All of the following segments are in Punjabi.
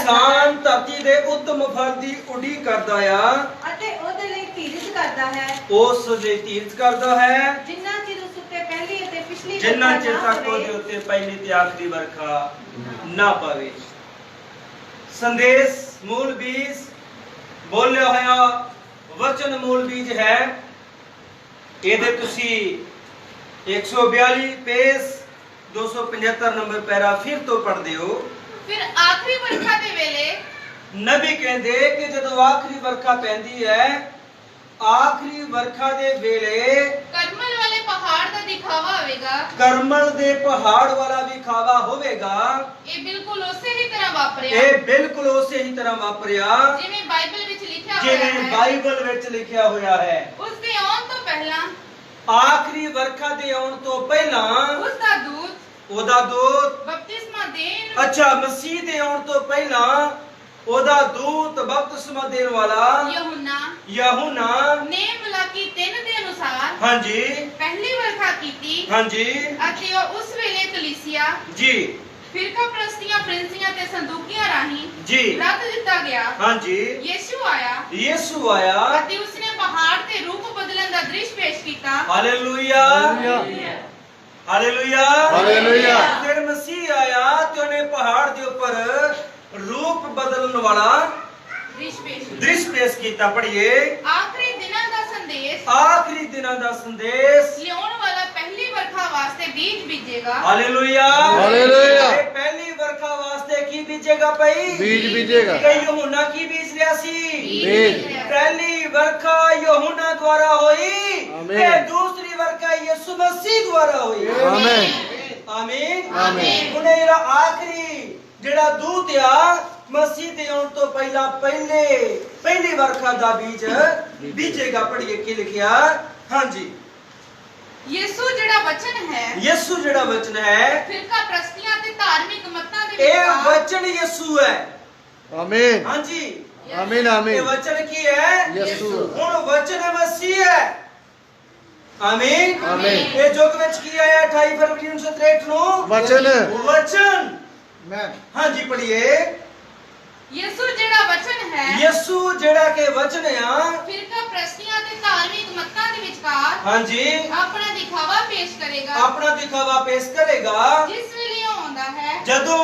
किसान धरती दे उत्तम फल दी उड़ीक करदा आ ਅਤੇ ਉਹਦੇ ਲਈ ਧੀਰਜ ਕਰਦਾ ਹੈ उस दे धीरज करदा है ਜਿੰਨਾ ਚਿਰ ਉਸ ਉੱਤੇ ਪਹਿਲੀ ਅਤੇ ਪਿਛਲੀ जिन्ना ਵਰਖਾ चिर ਨਾ तक ਪਵੇ। ਉਹਦੇ ਉੱਤੇ ਪਹਿਲੀ ਤੇ ਆਖਰੀ ਵਰਖਾ ਨਾ ਪਵੇ। ਸੰਦੇਸ਼ मूल बीज बोलिया होया वचन मूल बीज है। ਇਹਦੇ ਤੁਸੀਂ 142 पेज 275 नंबर पैरा फिर तो पढ़दे हो। ਫਿਰ ਆਖਰੀ ਵਰਖਾ ਦੇ ਵੇਲੇ नबी कहंदे कि जदों आखरी वर्खा पैंदी है आखरी वर्खा दे वेले ਕਰਮਲ ਵਾਲੇ ਪਹਾੜ ਦਾ ਦਿਖਾਵਾ ਹੋਵੇਗਾ। करमल दे पहाड़ वाला विखावा होवेगा। ਇਹ ਬਿਲਕੁਲ ਉਸੇ ਹੀ ਤਰ੍ਹਾਂ ਵਾਪਰਿਆ ਇਹ ਬਿਲਕੁਲ ਉਸੇ ਹੀ ਤਰ੍ਹਾਂ ਵਾਪਰਿਆ ਜਿਵੇਂ ਬਾਈਬਲ ਵਿੱਚ ਲਿਖਿਆ ਹੋਇਆ ਜਿਵੇਂ ਹੈ। ਬਾਈਬਲ ਵਿੱਚ ਲਿਖਿਆ ਹੋਇਆ ਹੈ। ਉਸ ਦੇ ਆਉਣ ਤੋਂ ਪਹਿਲਾਂ ਆਖਰੀ ਵਰਖਾ ਦੇ ਆਉਣ ਤੋਂ ਪਹਿਲਾਂ ਉਸ ਦਾ ਦੂਤ ਉਹਦਾ ਦੂਤ ਬਪਤਿਸਮਾ ਦੇਣ ਅੱਛਾ ਮਸੀਹ ਦੇ ਆਉਣ ਤੋਂ ਪਹਿਲਾਂ ਉਹਦਾ ਦੂਤ ਬਪਤਿਸਮਾ ਦੇਣ ਵਾਲਾ ਯਹੂਨਾ ਨੇ ਮਲਾਕੀ 3 ਦੇ ਅਨੁਸਾਰ ਹਾਂਜੀ ਪਹਿਲੀ ਵਰਖਾ ਕੀਤੀ ਹਾਂਜੀ ਅਤੇ ਉਹ ਉਸ ਵੇਲੇ ਕਲੀਸਿਆ ਜੀ ਫਿਰਕਾ ਪ੍ਰਸਤੀਆਂ ਪ੍ਰਿੰਸੀਆਂ ਤੇ ਸੰਦੂਕੀਆਂ ਰਾਹੀਂ ਜੀ ਰੱਦ ਦਿੱਤਾ ਗਿਆ। ਹਾਂਜੀ ਯਿਸੂ ਆਇਆ ਯਿਸੂ ਆਇਆ ਅਤੇ ਉਸਨੇ ਪਹਾੜ ਤੇ ਰੂਪ ਬਦਲਣ ਦਾ ਦ੍ਰਿਸ਼ ਪੇਸ਼ ਕੀਤਾ। Hallelujah hallelujah hallelujah. ਫਿਰ ਮਸੀਹ ਆਇਆ ਤੇ ਉਹਨੇ ਪਹਾੜ ਦੇ ਉੱਪਰ रूप बदलने वाला दृश्य पेश किया। पढ़िए आखिरी दिनों का संदेश आखिरी दिनों का संदेश लियाउण वाला पहली वर्खा वास्ते बीज बीजेगा। Hallelujah hallelujah. पहली वर्खा वास्ते की बीजेगा भाई बीज बीजेगा। कई यूहन्ना की बीज रहा सी बीज। पहली वर्खा यूहन्ना द्वारा हुई आमीन। ते दूसरी वर्खा यीशु मसीह द्वारा हुई। आमीन आमीन आमीन। हुणे जेड़ा आखिरी ਜਿਹੜਾ ਦੂਤ ਆ ਮਸੀਹ ਦੇ ਆਉਣ ਤੋਂ ਪਹਿਲਾਂ ਪਹਿਲੀ ਵਰਖਾ ਦਾ ਬੀਜ ਬੀਜੇਗਾ। ਪੜ੍ਹੀਏ ਕੀ ਲਿਖਿਆ। ਹਾਂਜੀ ਯਿਸੂ ਜਿਹੜਾ ਵਚਨ ਹੈ ਯਿਸੂ ਜਿਹੜਾ ਵਚਨ ਹੈ ਫਿਰਕਾ ਪ੍ਰਸਤੀਆਂ ਤੇ ਧਾਰਮਿਕ ਮਤਾਂ ਦੇ ਇਹ ਵਿਚਕਾਰ ਵਚਨ ਯਿਸੂ ਹੈ। ਆਮੀਨ ਹਾਂਜੀ ਆਮੀਨ ਇਹ ਆਮੀਨ। ਵਚਨ ਕੀ ਹੈ ਯਿਸੂ। ਹੁਣ ਵਚਨ ਮਸੀਹ ਹੈ। ਆਮੀਨ ਆਮੀਨ। ਇਹ ਯੁੱਗ ਵਿੱਚ ਕੀ ਆਇਆ 28 ਫਰਵਰੀ 1963 ਨੂੰ ਵਚਨ ਮੈਂ ਹਾਂਜੀ ਪੜ੍ਹੀਏ ਯਿਸੂ ਜਿਹੜਾ ਵਚਨ ਹੈ ਯਿਸੂ ਜਿਹੜਾ ਕਿ ਵਚਨ ਆ ਫਿਰਕਾ ਪ੍ਰਸਤੀਆਂ ਤੇ ਧਾਰਮਿਕ ਮਤਾਂ ਦੇ ਵਿਚਕਾਰ ਹਾਂਜੀ ਆਪਣਾ ਦਿਖਾਵਾ ਪੇਸ਼ ਕਰੇਗਾ। ਆਪਣਾ ਦਿਖਾਵਾ ਪੇਸ਼ ਕਰੇਗਾ। ਜਿਸ ਵੇਲੇ ਉਹ ਆਉਂਦਾ ਹੈ ਜਦੋਂ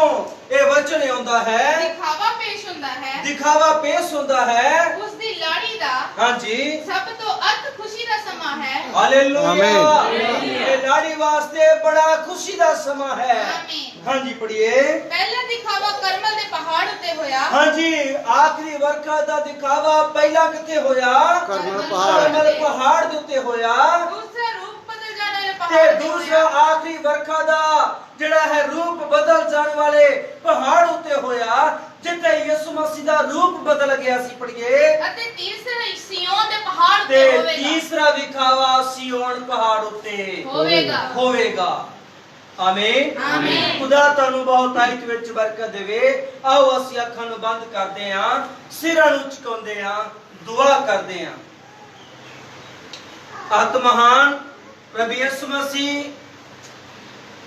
ਇਹ ਵਚਨ ਆਉਂਦਾ ਹੈ ਦਿਖਾਵਾ ਪੇਸ਼ ਹੁੰਦਾ ਹੈ ਦਿਖਾਵਾ ਪੇਸ਼ ਹੁੰਦਾ ਹੈ ਉਸ ਦੀ ਲਾੜੀ ਦਾ ਹਾਂਜੀ ਸਭ ਤੋਂ ਅਤ ਖੁਸ਼ੀ ਦਾ ਸਮਾਂ ਹੈ। ਹਾਲੇਲੂਇਆ ਆਮੀਨ। ਇਹ ਲਾੜੀ ਵਾਸਤੇ ਬੜਾ ਖੁਸ਼ੀ ਦਾ ਸਮਾਂ ਹੈ। ਆਮੀਨ। ਹਾਂਜੀ ਪੜ੍ਹੀਏ ਪਹਿਲਾ ਦਿਖਾਵਾ ਕਰਮਲ ਦੇ ਪਹਾੜ ਉੱਤੇ ਹੋਇਆ। ਹਾਂਜੀ ਆਖਰੀ ਵਰਖਾ ਦਾ ਦਿਖਾਵਾ ਪਹਿਲਾਂ ਕਿੱਥੇ ਹੋਇਆ ਕਰਮਲ ਪਹਾੜ ਦੇ ਉੱਤੇ ਹੋਇਆ ਦੂਸਰਾ ਰੂਪ ਬਦਲ ਜਾਣ ਵਾਲੇ ਤੇ ਪਹਾੜ ਤੇ ਦੂਸਰਾ ਹੋਇਆ। ਆਖਰੀ ਵਰਖਾ ਦਾ ਜਿਹੜਾ ਹੈ ਰੂਪ ਬਦਲ ਜਾਣ ਵਾਲੇ ਪਹਾੜ ਉੱਤੇ ਹੋਇਆ ਜਿੱਥੇ ਯਿਸੂ ਮਸੀਹ ਦਾ ਰੂਪ ਬਦਲ ਗਿਆ ਸੀ। ਪੜ੍ਹੀਏ ਅਤੇ ਤੀਸਰਾ ਸਿਯੋਨ ਦੇ ਪਹਾੜ ਤੇ ਉੱਤੇ ਹੋਵੇਗਾ। ਤੀਸਰਾ ਵਿਖਾਵਾ ਸਿਯੋਨ ਪਹਾੜ ਉੱਤੇ ਹੋਵੇਗਾ। ਆਮੀਨ ਆਮੀਨ। ਖੁਦਾ ਤੁਹਾਨੂੰ ਬਹੁਤਾਇਤ ਵਿੱਚ ਬਰਕਤ ਦੇਵੇ। ਆਓ ਅਸੀਂ ਅੱਖਾਂ ਨੂੰ ਬੰਦ ਕਰਦੇ ਹਾਂ ਸਿਰਾਂ ਨੂੰ ਝੁਕਾਉਂਦੇ ਹਾਂ ਦੁਆ ਕਰਦੇ ਹਾਂ। ਆਤਮਹਾਨ ਪ੍ਰਭੂ ਯਿਸੂ ਮਸੀਹ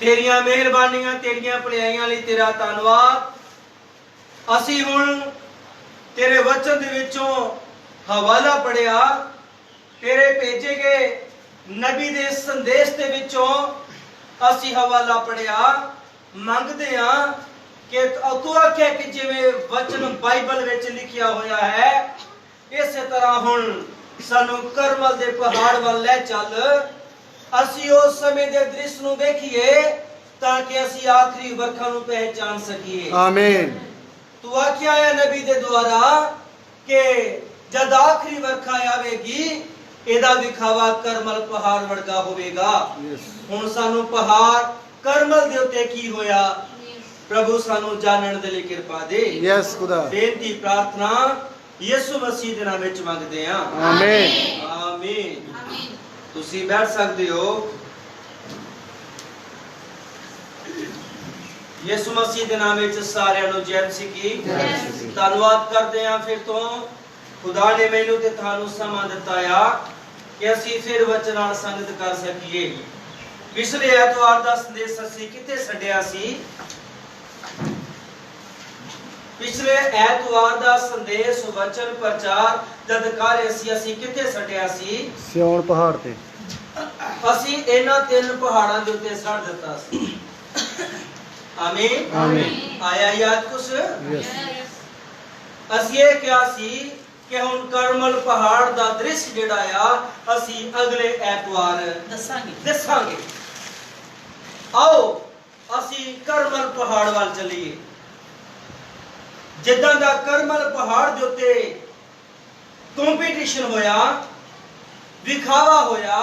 ਤੇਰੀਆਂ ਮਿਹਰਬਾਨੀਆਂ ਤੇਰੀਆਂ ਭਲਾਈਆਂ ਲਈ ਤੇਰਾ ਧੰਨਵਾਦ। ਅਸੀਂ ਹੁਣ ਤੇਰੇ ਵਚਨ ਦੇ ਵਿੱਚੋਂ ਹਵਾਲਾ ਪੜਿਆ ਤੇਰੇ ਭੇਜੇ ਗਏ ਨਬੀ ਦੇ ਸੰਦੇਸ਼ ਦੇ ਵਿੱਚੋਂ ਅਸੀਂ ਹਵਾਲਾ ਪੜਿਆ ਮੰਗਦੇ ਹਾਂ ਕਿ ਤੂੰ ਆਖਿਆ ਕਿ ਜਿਵੇਂ ਵਚਨ ਬਾਈਬਲ ਵਿੱਚ ਲਿਖਿਆ ਹੋਇਆ ਹੈ ਇਸੇ ਤਰ੍ਹਾਂ ਹੁਣ ਸਾਨੂੰ ਕਰਮਲ ਦੇ ਪਹਾੜ ਵੱਲ ਲੈ ਚੱਲ। ਅਸੀਂ ਉਸ ਸਮੇਂ ਦੇ ਦ੍ਰਿਸ਼ ਨੂੰ ਵੇਖੀਏ ਤਾਂ ਕਿ ਅਸੀਂ ਆਖਰੀ ਵਰਖਾ ਨੂੰ ਪਹਿਚਾਨ ਸਕੀਏ। ਆਮੀਨ। ਤੂੰ ਆਖਿਆ ਹੈ ਨਬੀ ਦੇ ਦੁਆਰਾ ਕਿ ਜਦ ਆਖਰੀ ਵਰਖਾ ਆਵੇਗੀ ਇਹਦਾ ਵਿਖਾਵਾ ਕਰਮਲ ਪਹਾੜ ਵਰਗਾ ਹੋਵੇਗਾ। ਹੁਣ ਸਾਨੂੰ ਪਹਾੜ ਕਰਮਲ ਦੇ ਉੱਤੇ ਕੀ ਹੋਇਆ ਪ੍ਰਭੂ ਸਾਨੂੰ ਜਾਣਨ ਦੇ ਲਈ ਕਿਰਪਾ ਦੇ। ਯੈਸ ਖੁਦਾ। ਬੇਨਤੀ ਪ੍ਰਾਰਥਨਾ ਯਿਸੂ ਮਸੀਹ ਦੇ ਨਾਮ ਵਿੱਚ ਮੰਗਦੇ ਹਾਂ। ਆਮੀਨ ਆਮੀਨ। ਤੁਸੀਂ ਬੈਠ ਸਕਦੇ ਹੋ। ਯਿਸੂ ਮਸੀਹ ਦੇ ਨਾਮ ਵਿੱਚ ਸਾਰਿਆਂ ਨੂੰ ਜੈ ਮਸੀਹ ਕੀ। ਧੰਨਵਾਦ ਕਰਦੇ ਹਾਂ ਫਿਰ ਤੋਂ ਖੁਦਾ ਨੇ ਮੈਨੂੰ ਤੇ ਤੁਹਾਨੂੰ ਸਮਾਂ ਦਿੱਤਾ ਆ ਕਿ ਅਸੀਂ ਫਿਰ ਵਚਨ ਨਾਲ ਸੰਗਤ ਕਰ ਸਕੀਏ। ਪਿਛਲੇ ਐਤਵਾਰ ਦਾ ਸੰਦੇਸ਼ ਅਸੀਂ ਕਿੱਥੇ ਛੱਡਿਆ ਸੀ पिछले ऐतवार दा संदेश वचन प्रचार जद कर ਅਸੀਂ ਕਿੱਥੇ ਛੱਡਿਆ ਸੀ ਸਿਉਣ ਪਹਾੜ ਤੇ ਅਸੀਂ ਇਹਨਾਂ ਤਿੰਨ ਪਹਾੜਾਂ ਦੇ ਉੱਤੇ ਛੱਡ ਦਿੱਤਾ ਸੀ ਆਮੀਨ ਆਮੀਨ ਆਇਆ ਯਾਦ ਕੁਛ ਯੈਸ ਅਸੀਂ ਇਹ ਕਿਹਾ ਸੀ ਕਿ ਹੁਣ ਕਰਮਲ ਪਹਾੜ ਦਾ ਦ੍ਰਿਸ਼ ਜਿਹੜਾ ਆ ਅਸੀਂ ਅਗਲੇ ਐਤਵਾਰ ਦੱਸਾਂਗੇ ਆਓ ਅਸੀਂ ਕਰਮਲ ਪਹਾੜ ਵੱਲ ਚੱਲੀਏ ਜਿੱਦਾਂ ਦਾ ਕਰਮਲ ਪਹਾੜ ਦੇ ਉੱਤੇ ਕੰਪੀਟੀਸ਼ਨ ਹੋਇਆ ਵਿਖਾਵਾ ਹੋਇਆ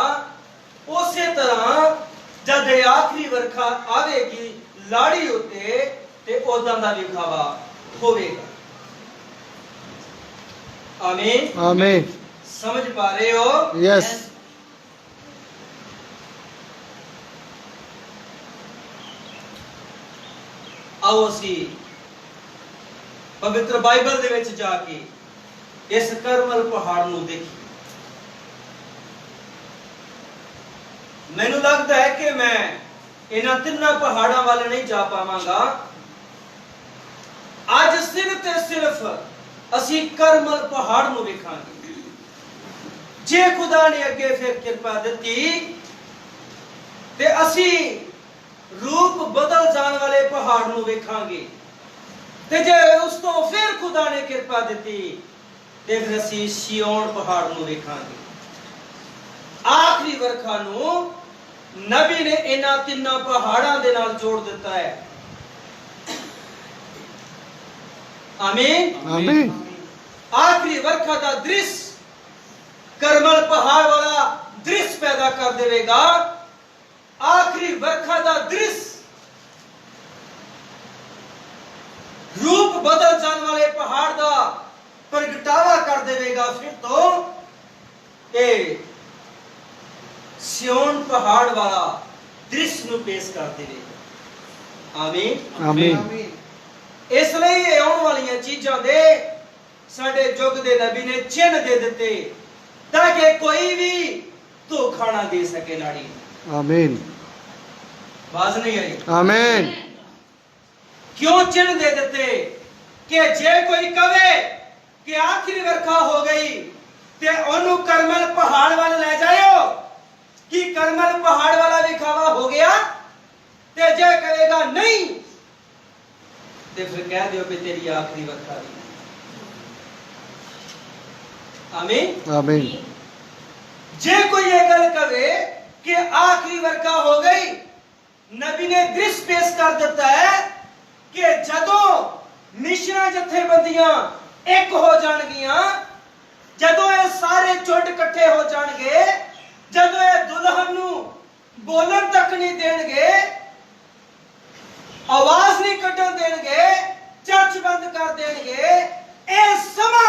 ਉਸੇ ਤਰ੍ਹਾਂ ਜਦ ਆਖਰੀ ਵਰਖਾ ਆਵੇਗੀ ਲਾੜੀ ਉੱਤੇ ਤੇ ਉਦਾਂ ਦਾ ਵਿਖਾਵਾ ਹੋਵੇਗਾ ਆਮੀਨ ਆਮੀਨ ਸਮਝ ਪਾ ਰਹੇ ਹੋ ਯੈਸ ਆਓ ਅਸੀਂ ਪਵਿੱਤਰ ਬਾਈਬਲ ਦੇ ਵਿੱਚ ਜਾ ਕੇ ਇਸ ਕਰਮਲ ਪਹਾੜ ਨੂੰ ਦੇਖੀਏ ਮੈਨੂੰ ਲੱਗਦਾ ਹੈ ਕਿ ਮੈਂ ਇਹਨਾਂ ਤਿੰਨਾਂ ਪਹਾੜਾਂ ਵੱਲ ਨਹੀਂ ਜਾ ਪਾਵਾਂਗਾ ਅੱਜ ਸਿਰਫ ਤੇ ਸਿਰਫ ਅਸੀਂ ਕਰਮਲ ਪਹਾੜ ਨੂੰ ਵੇਖਾਂਗੇ ਜੇ ਖੁਦਾ ਨੇ ਅੱਗੇ ਫਿਰ ਕਿਰਪਾ ਦਿੱਤੀ ਤੇ ਅਸੀਂ रूप बदल जाने वाले पहाड़ ਨੂੰ ਵੇਖਾਂਗੇ ਤੇ ਜੇ ਉਸ ਤੋਂ ਫਿਰ ਖੁਦਾ ਨੇ ਕਿਰਪਾ ਦਿੱਤੀ ਤੇ ਫਿਰ ਅਸੀਂ ਸਿਯੋਨ ਪਹਾੜ ਨੂੰ ਵੇਖਾਂਗੇ ਆਖਰੀ ਵਰਖਾ ਨੂੰ ਨਬੀ ਨੇ ਇਹਨਾਂ ਤਿੰਨਾਂ ਪਹਾੜਾਂ ਦੇ ਨਾਲ ਜੋੜ ਦਿੱਤਾ ਹੈ ਆਮੀਨ ਆਮੀਨ ਆਖਰੀ ਵਰਖਾ ਦਾ ਦ੍ਰਿਸ਼ ਕਰਮਲ ਪਹਾੜ ਵਾਲਾ ਦ੍ਰਿਸ਼ ਪੈਦਾ ਕਰ ਦੇਵੇਗਾ आखिरी वर्षा का दृश्य रूप बदल जाने वाले पहाड़ का प्रगटावा कर देगा फिर तो ये सियोन पहाड़ वाला दृश्य ਨੂੰ पेश कर देगा आमीन आमीन इसलिए ये आने वाली चीजों दे साडे युग दे नबी ने चिन्ह दे दिते ताकि कोई भी धोखा ना दे सके लाड़ी आमीन बाज नहीं आई आमीन क्यों चिन्ह दे देते कि जे कोई कहे कि आखिरी वर्षा हो गई ते ओनु करमल पहाड़ वाल ले जाओ कि करमल पहाड़ वाला विखावा हो गया ते जे कहेगा नहीं ते फिर कह दियो कि तेरी आखिरी वर्षा दी आमीन आमीन जे कोई ये गल कहे कि आखिरी वर्षा हो गई नबी ने दृश्य पेश कर देता है कि जदों मिशना जथेबंदियां एक हो जाणगियां जदों ये सारे चुट इकट्ठे हो जाणगे जदों ये दुल्हन नू बोलन तक नहीं देणगे आवाज नहीं कटन देणगे चर्च बंद कर देणगे ए समा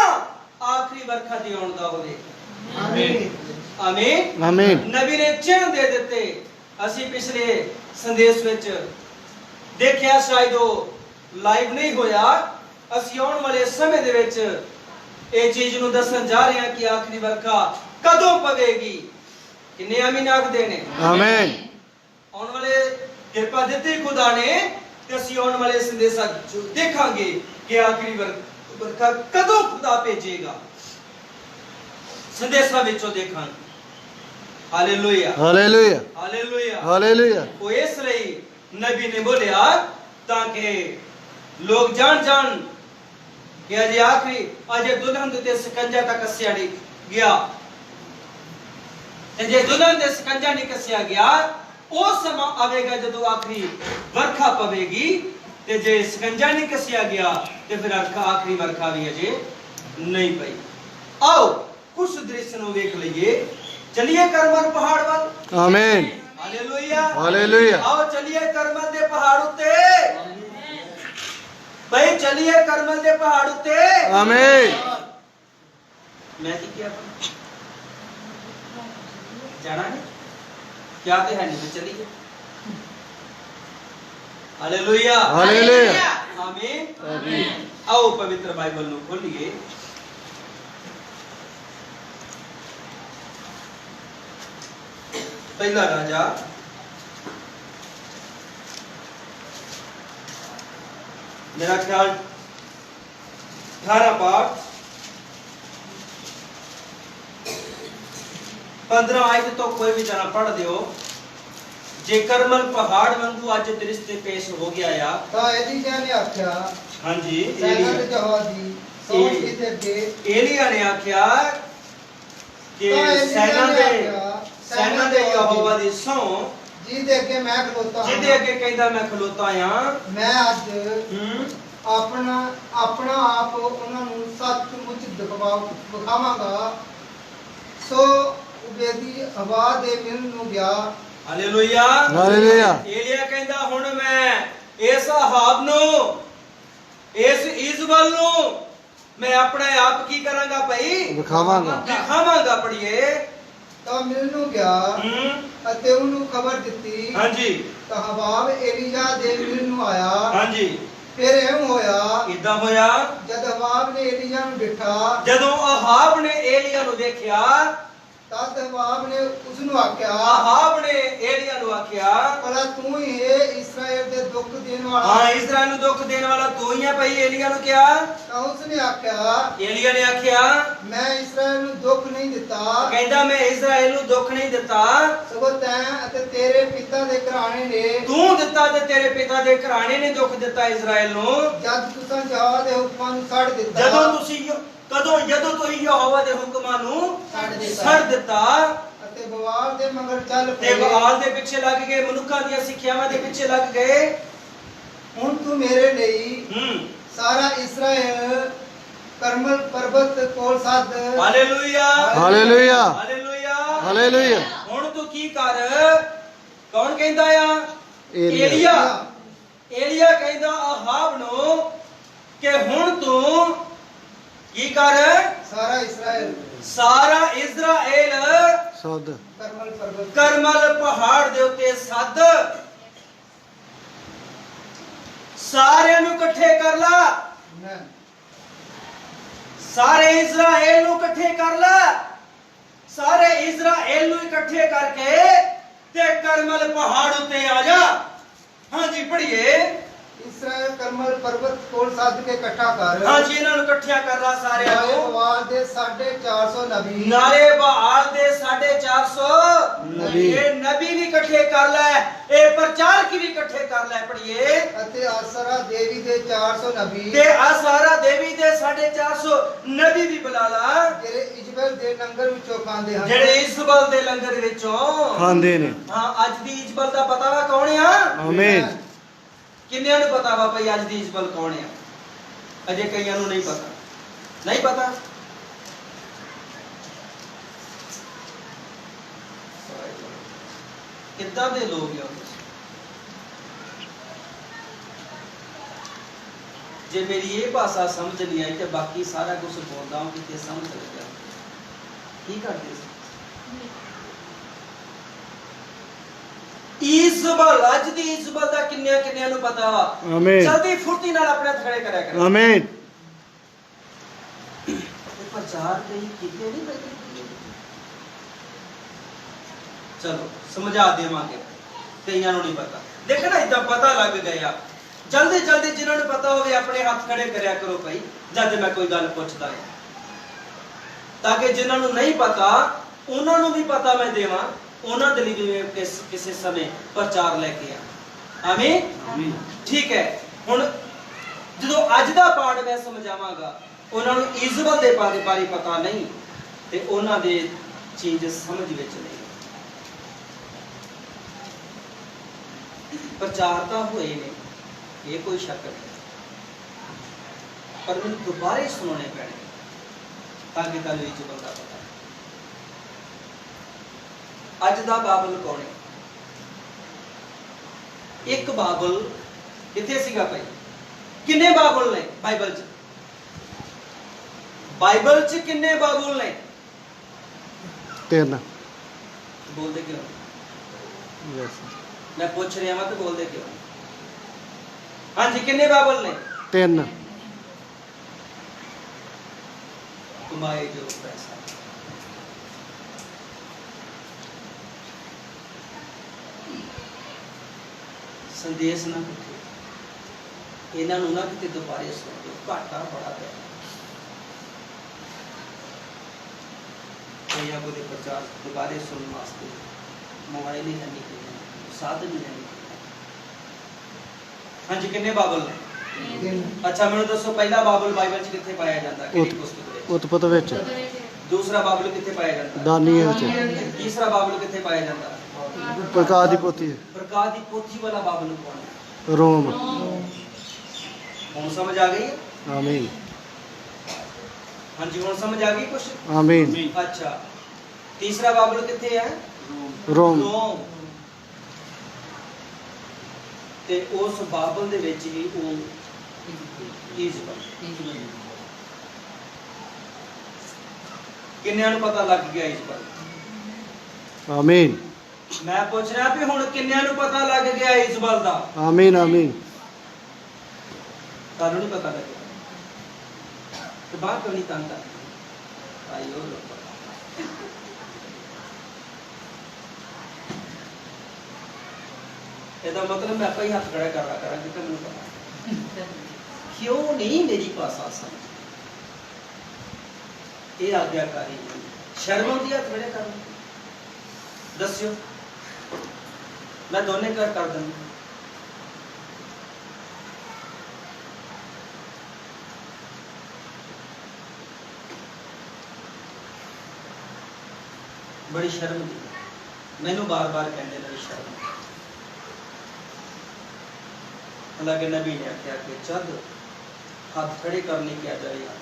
आखिरी वर्षा दी आउण दा होवेगा आमीन आमीन आमीन नबी ने चिन्ह दे दिते ਅਸੀਂ ਪਿਛਲੇ ਸੰਦੇਸ਼ ਵਿੱਚ ਦੇਖਿਆ ਸ਼ਾਇਦ ਉਹ ਲਾਈਵ ਨਹੀਂ ਹੋਇਆ ਅਸੀਂ ਆਉਣ ਵਾਲੇ ਸਮੇਂ ਦੇ ਵਿੱਚ ਇਹ ਚੀਜ਼ ਨੂੰ ਦੱਸਣ ਜਾ ਰਹੇ ਹਾਂ ਕਿ ਆਖਰੀ ਵਰਖਾ ਕਦੋਂ ਪਵੇਗੀ ਕਿੰਨੇ ਆਮੀਨ ਆਖਦੇ ਨੇ ਆਮੀਨ ਆਉਣ ਵਾਲੇ ਕਿਰਪਾ ਦਿੱਤੀ ਖੁਦਾ ਨੇ ਤੇ ਅਸੀਂ ਆਉਣ ਵਾਲੇ ਸੰਦੇਸ਼ਾਂ ਦੇਖਾਂਗੇ ਕਿ ਆਖਰੀ ਵਰਖਾ ਕਦੋਂ ਖੁਦਾ ਭੇਜੇਗਾ ਸੰਦੇਸ਼ਾਂ ਵਿੱਚੋਂ ਦੇਖਾਂਗੇ हालेलुया हालेलुया हालेलुया हालेलुया वो इसलिए नबी ने बोलिया ताकि लोग जान कि अजे आखिरी अजे दुल्हन दे सकंजा तक कसिया नहीं गया ते जे दुल्हन दे सकंजा नहीं कसिया गया ओ समा आवेगा जदों आखिरी वर्खा पवेगी ते जे सकंजा नहीं कसिया गया ते फिर आखिरी वर्खा भी अजे नहीं पई आओ कुछ दृश्य नु देख लईए चलिए करमल पहाड़ वाल आमीन हालेलुया हालेलुया आओ चलिए करमल दे पहाड़ उते भाई चलिए करमल दे पहाड़ उते आमीन मैं की क्या जाना है क्या ते है नहीं चलिए हालेलुया हालेलुया आमीन आमीन आओ पवित्र बाइबल नु खोलिए पहला राजा मेरा ख्याल 18 ਪਾਠ 15 ਆਇਤ ਤੋਂ ਕੋਈ ਵੀ ਜਣਾ ਪੜ੍ਹ ਦਿਓ। ਜੇ ਕਰਮਲ ਪਹਾੜ ਵਾਂਗੂ ਅੱਜ ਦ੍ਰਿਸ਼ ਤੇ ਪੇਸ਼ ਹੋ ਗਿਆ ਆ ਤਾਂ ਏਲੀਸ਼ਾ ਨੇ ਆਖਿਆ ਹਾਂਜੀ ਸੈਨਾ ਦੇ ਜਵਾਬ ਦੀ ਸੌ ਜੀ ਦੇ ਅੱਗੇ ਏਲੀਆ ਨੇ ਆਖਿਆ ਕਿ ਤਾਂ ਏਲੀਸ਼ਾ ਸੈਨਾ ਨੇ ਦੇ ਆਖਿਆ, ਸੈਨਾ ਦੇ ਯਹੋਵਾ ਦੀ ਸਹੁੰ ਜੀ ਦੇ ਅੱਗੇ ਮੈਂ ਖਲੋਤਾ ਹਾਂ। ਜਿਹਦੇ ਅੱਗੇ ਕਹਿੰਦਾ ਮੈਂ ਖਲੋਤਾ ਆ ਮੈਂ ਅੱਜ ਆਪਣਾ ਆਪ ਉਹਨਾਂ ਨੂੰ ਸੱਚਮੁੱਚ ਦਿਖਾਵਾਂਗਾ। ਸੋ ਉਬੇਦੀ ਹਵਾ ਦੇ ਮਿਲ ਨੂੰ ਗਿਆ। Hallelujah hallelujah. ਏਲੀਆ ਕਹਿੰਦਾ ਹੁਣ ਮੈਂ ਇਸ ਅਹਾਬ ਨੂੰ ਇਸ ਇਜ਼ਬਲ ਨੂੰ ਮੈਂ ਆਪਣੇ ਆਪ ਕੀ ਕਰਾਂਗਾ ਭਾਈ ਵਿਖਾਵਾਂਗਾ। ਦਿਖਾਵਾਂਗਾ। ਪੜੀਏ ਤਾਂ ਮਿਲ ਨੂੰ ਗਿਆ ਅਤੇ ਉਹਨੂੰ ਖਬਰ ਦਿੱਤੀ। ਹਾਂਜੀ ਤਾਂ ਹਵਾਬ ਏਲੀਸ਼ਾ ਦੇ ਮਿਲ ਨੂੰ ਆਇਆ। ਹਾਂਜੀ ਫਿਰ ਇਹ ਹੋਇਆ ਇਦਾਂ ਹੋਇਆ ਜਦ ਹਵਾਬ ਨੇ ਏਲੀਸ਼ਾ ਨੂੰ ਦੇਖਾ ਜਦੋਂ ਅਹਾਬ ਨੇ ਏਲੀਆ ਨੂੰ ਦੇਖਿਆ ਤਦ ਹਵਾਬ ਨੇ ਉਸ ਨੂੰ ਆਖਿਆ ਅਹਾਬ ਨੇ ਏਲੀਆ ਨੂੰ ਆਖਿਆ ਭਲਾ ਤੂੰ ਹੀ ਹੈ ਇਸਰਾਇਲ ਦੇ ਦੁੱਖ ਦੇਣ ਵਾਲਾ। ਹਾਂ ਇਜ਼ਰਾਈਲ ਨੂੰ ਦੁੱਖ ਦੇਣ ਵਾਲਾ ਤੂੰ ਹੀ ਹੈ ਭਾਈ। ਏਲੀਆ ਨੂੰ ਕਿਹਾ ਤਾਂ ਉਸ ਨੇ ਆਖਿਆ ਏਲੀਆ ਨੇ ਆਖਿਆ ਮੈਂ ਇਸਰਾਇਲ ਨੂੰ ਦੁੱਖ ਨਹੀਂ ਦਿੱਤਾ, ਕਹਿੰਦਾ ਮੈਂ ਇਜ਼ਰਾਈਲ ਨੂੰ ਦੁੱਖ ਨਹੀਂ ਦਿੱਤਾ ਸਗੋਂ ਤੈਂ ਅਤੇ ਤੇਰੇ ਪਿਤਾ ਦੇ ਘਰਾਣੇ ਨੇ ਤੂੰ ਦਿੱਤਾ ਤੇ ਤੇਰੇ ਪਿਤਾ ਦੇ ਘਰਾਣੇ ਨੇ ਦੁੱਖ ਦਿੱਤਾ ਇਜ਼ਰਾਈਲ ਨੂੰ। ਜਦ ਤੁਸੀਂ ਯਹੋਵਾ ਦੇ ਹੁਕਮਾਂ ਨੂੰ ਛੱਡ ਦਿੱਤਾ। ਜਦੋਂ ਤੁਸੀਂ ਜਦੋਂ ਤੁਸੀਂ ਯਹੋਵਾ ਦੇ ਹੁਕਮਾਂ ਨੂੰ ਛੱਡ ਦਿੱਤਾ ਅਤੇ ਬਵਾਲ ਦੇ ਮਗਰ ਚੱਲ ਤੇ ਪਏ। ਬਹਾਲ ਦੇ ਪਿੱਛੇ ਲੱਗ ਗਏ, ਮਨੁੱਖਾਂ ਦੀਆਂ ਸਿੱਖਿਆਵਾਂ ਦੇ ਪਿੱਛੇ ਲੱਗ ਗਏ। ਹੁਣ ਤੂੰ ਮੇਰੇ ਲਈ ਸਾਰਾ ਇਸਰਾਇਲ ਕਰਮਲ ਪਰਬਤ ਕੋਲ ਸੱਦ। Hallelujah hallelujah. Hallelujah hallelujah. ਹੁਣ ਤੂੰ ਕੀ ਕਰ? ਕੌਣ ਕਹਿੰਦਾ ਆ? ਏਲੀਆ। ਏਲੀਆ ਕਹਿੰਦਾ ਅਹਾਬ ਨੂੰ ਕਿ ਹੁਣ ਤੂੰ ਕੀ ਕਰ? ਸਾਰਾ ਇਜ਼ਰਾਇਲ ਸਦ ਕਰਮਲ ਪਹਾੜ ਦੇ ਉੱਤੇ ਸੱਦ। ਸਾਰਿਆਂ ਨੂੰ ਇਕੱਠੇ ਕਰ ਲਾ। ਸਾਰੇ ਇਜ਼ਰਾਇਲ ਨੂੰ ਇਕੱਠੇ ਕਰ ਲਾ। ਸਾਰੇ ਇਜ਼ਰਾਇਲ ਨੂੰ ਇਕੱਠੇ ਕਰਕੇ ਤੇ ਕਰਮਲ ਪਹਾੜ ਉੱਤੇ ਆ ਜਾ। ਹਾਂਜੀ ਪੜ੍ਹੀਏ। ਇਸਰਾਇਲ ਕਰਮਲ ਪਰਬਤ ਕੋਲ ਸੱਦ ਕੇ ਇਕੱਠਾ ਕਰ। ਹਾਂਜੀ ਇਹਨਾਂ ਨੂੰ ਇਕੱਠਿਆ ਕਰ ਲਾ ਸਾਰਿਆਂ ਨੂੰ। ਬਵਾਲ ਦੇ 450 ਨਬੀ ਨਾਲੇ ਬਹਾਲ ਦੇ 450 ਨਬੀ। ਇਹ ਨਬੀ ਵੀ ਇਕੱਠੇ ਕਰ ਲੈ, ਇਹ ਪ੍ਰਚਾਰਕ ਵੀ ਇਕੱਠੇ ਕਰ ਲੈ। ਪੜ੍ਹੀਏ ਅਤੇ ਆਸਰਾ ਦੇਵੀ ਦੇ 400 ਨਬੀ ਤੇ ਆਸਾਰਾ ਦੇਵੀ ਦੇ 450 ਨਬੀ ਵੀ ਬੁਲਾ ਲਾ, ਜਿਹੜੇ ਇਜ਼ਬਲ ਦੇ ਲੰਗਰ ਵਿੱਚੋਂ ਖਾਂਦੇ ਹਨ। ਜਿਹੜੇ ਇਜ਼ਬਲ ਦੇ ਲੰਗਰ ਵਿੱਚੋਂ ਖਾਂਦੇ ਨੇ। ਹਾਂ ਅੱਜ ਦੀ ਇਜ਼ਬਲ ਦਾ ਪਤਾ ਵਾ ਕੌਣ ਆ? ਆਮੀਨ। ਕਿੰਨਿਆਂ ਨੂੰ ਪਤਾ ਵਾ ਭਾਈ ਅੱਜ ਦੀ ਇਜ਼ਬਲ ਕੌਣ ਆ? ਅਜੇ ਕਈਆਂ ਨੂੰ ਨਹੀਂ ਪਤਾ। ਨਹੀਂ ਪਤਾ? ਕਿੱਦਾਂ ਦੇ ਲੋਕ ਆ? ਜੇ ਮੇਰੀ ਇਹ ਭਾਸ਼ਾ ਸਮਝ ਨਹੀਂ ਆਈ ਤੇ ਬਾਕੀ ਸਾਰਾ ਕੁਝ ਬੋਲਦਾ ਹਾਂ ਕਿਤੇ ਸਮਝ ਲੱਗਿਆ। ਕੀ ਕਰਦੇ ਸੀ? ਇਜ਼ਬਲ ਅੱਜ ਦੀ ਇਜ਼ਬਲ ਦਾ ਕਿੰਨਿਆਂ ਨੂੰ ਪਤਾ ਵਾ? ਆਮੀਨ। ਜਲਦੀ ਫੁਰਤੀ ਨਾਲ ਆਪਣੇ ਹੱਥ ਖੜੇ ਕਰਿਆ ਕਰ। ਆਮੀਨ। ਪ੍ਰਚਾਰ ਕਈ ਕੀਤੇ ਨਹੀਂ ਪਏ। ਚਲੋ ਸਮਝਾ ਦੇਵਾਂਗੇ, ਕਈਆਂ ਨੂੰ ਨਹੀਂ ਪਤਾ। ਦੇਖਣਾ ਇਦਾਂ ਪਤਾ ਲੱਗ ਗਿਆ। ਜਲਦੀ ਜਿਨ੍ਹਾਂ ਨੂੰ ਪਤਾ ਹੋਵੇ ਆਪਣੇ ਹੱਥ ਖੜੇ ਕਰਿਆ ਕਰੋ ਭਾਈ ਜਦ ਮੈਂ ਕੋਈ ਗੱਲ ਪੁੱਛਦਾ ਹਾਂ, ਤਾਂ ਕਿ ਜਿਨ੍ਹਾਂ ਨੂੰ ਨਹੀਂ ਪਤਾ ਉਹਨਾਂ ਨੂੰ ਵੀ ਪਤਾ ਮੈਂ ਦੇਵਾਂ। ਉਹਨਾਂ ਦੇ ਲਈ ਵੀ ਕਿਸੇ ਸਮੇਂ ਪ੍ਰਚਾਰ ਲੈ ਕੇ ਆ। ਆਮੀਨ। ਠੀਕ ਹੈ। ਹੁਣ ਜਦੋਂ ਅੱਜ ਦਾ ਪਾਠ ਮੈਂ ਸਮਝਾਵਾਂਗਾ, ਉਹਨਾਂ ਨੂੰ ਇਜ਼ਬਲ ਦੇ ਬਾਰੇ ਪਤਾ ਨਹੀਂ ਤੇ ਉਹਨਾਂ ਦੇ ਚੀਜ਼ ਸਮਝ ਵਿੱਚ ਨਹੀਂ। ਪ੍ਰਚਾਰ ਤਾਂ ਹੋਏ ਨੇ, ਇਹ ਕੋਈ ਸ਼ੱਕ ਨਹੀਂ, ਪਰ ਮੈਨੂੰ ਦੁਬਾਰੇ ਸੁਣਾਉਣੇ ਪੈਣੇ ਤਾਂ ਕਿ ਤੁਹਾਨੂੰ ਇਜ਼ਬਲ ਦਾ ਪਤਾ। ਅੱਜ ਦਾ ਬਾਬਲ ਕੌਣ ਹੈ? ਇੱਕ ਬਾਬਲ ਕਿੱਥੇ ਸੀਗਾ ਭਾਈ? ਕਿੰਨੇ ਬਾਬਲ ਨੇ ਬਾਈਬਲ 'ਚ? ਬਾਈਬਲ 'ਚ ਕਿੰਨੇ ਬਾਬਲ ਨੇ? 3। ਬੋਲਦੇ ਕਿਉਂ? ਯੈਸ। ਮੈਂ ਪੁੱਛ ਰਿਹਾ ਹਾਂ ਤੇ ਬੋਲਦੇ ਕਿਉਂ? ਹਾਂਜੀ ਕਿੰਨੇ ਬਾਬਲ ਨੇ? 3। ਕਮਾਏ ਜੋ ਪੈਸਾ। ਸੰਦੇਸ਼ ਨਾ ਕਿਤੇ ਇਹਨਾਂ ਨੂੰ ਨਾ ਕਿਤੇ ਦੁਬਾਰੇ ਸੁਣੋ, ਘਾਟਾ ਬੜਾ ਪਿਆ। या कोई प्रचार दोबारे सुनने वास्ते मोबाइल ही नहीं कोई साधन ही नहीं। हाँ जी किन्ने बाबल ने? अच्छा मैनू दसो पहला बाबल बाइबल च कित्थे पाया जाता है? किहड़ी पुस्तक दे? ਉਤਪਤ ਵਿੱਚ दूसरा बाबल कित्थे पाया जाता है? ਦਾਨੀਆਂ ਵਿੱਚ तीसरा बाबल कित्थे पाया जाता है? ਪ੍ਰਕਾਸ਼ ਦੀ ਪੋਥੀ प्रकाश की पोथी वाला बाबल कौन है? ਰੋਮ हुण समझ आ गई है? ਆਮੀਨ हाँ जी हुण समझ आ गई कुछ? ਆਮੀਨ अच्छा तीसरा बाबल कित्थे है? ਰੋਮ रोम। ते उस बाबल दे विच ही वो इजबल किन्नियां नूं पता लग गया इजबल? ਆਮੀਨ मैं पूछ रहा भी हुण किन्नियां नूं पता लग गया इजबल दा? ਆਮੀਨ ਆਮੀਨ तानूं नहीं पता लगे तो बाहर क्यों नहीं तंग कर आई हो लोग ਇਹਦਾ मतलब मैं आपका ही हाथ खड़ा कर रहा करा कि मैंने पता क्यों नहीं मेरी भाषा समझ ये आज्ञाकारी शर्म आती हाथ खड़े कर दस्यो मैं दोनों कर दूंगा। बड़ी शर्म दी मैनू बार बार कहने बड़ी शर्म हालांकि नबी ने आख्या कि जब हाथ खड़े करने क्या जाएगा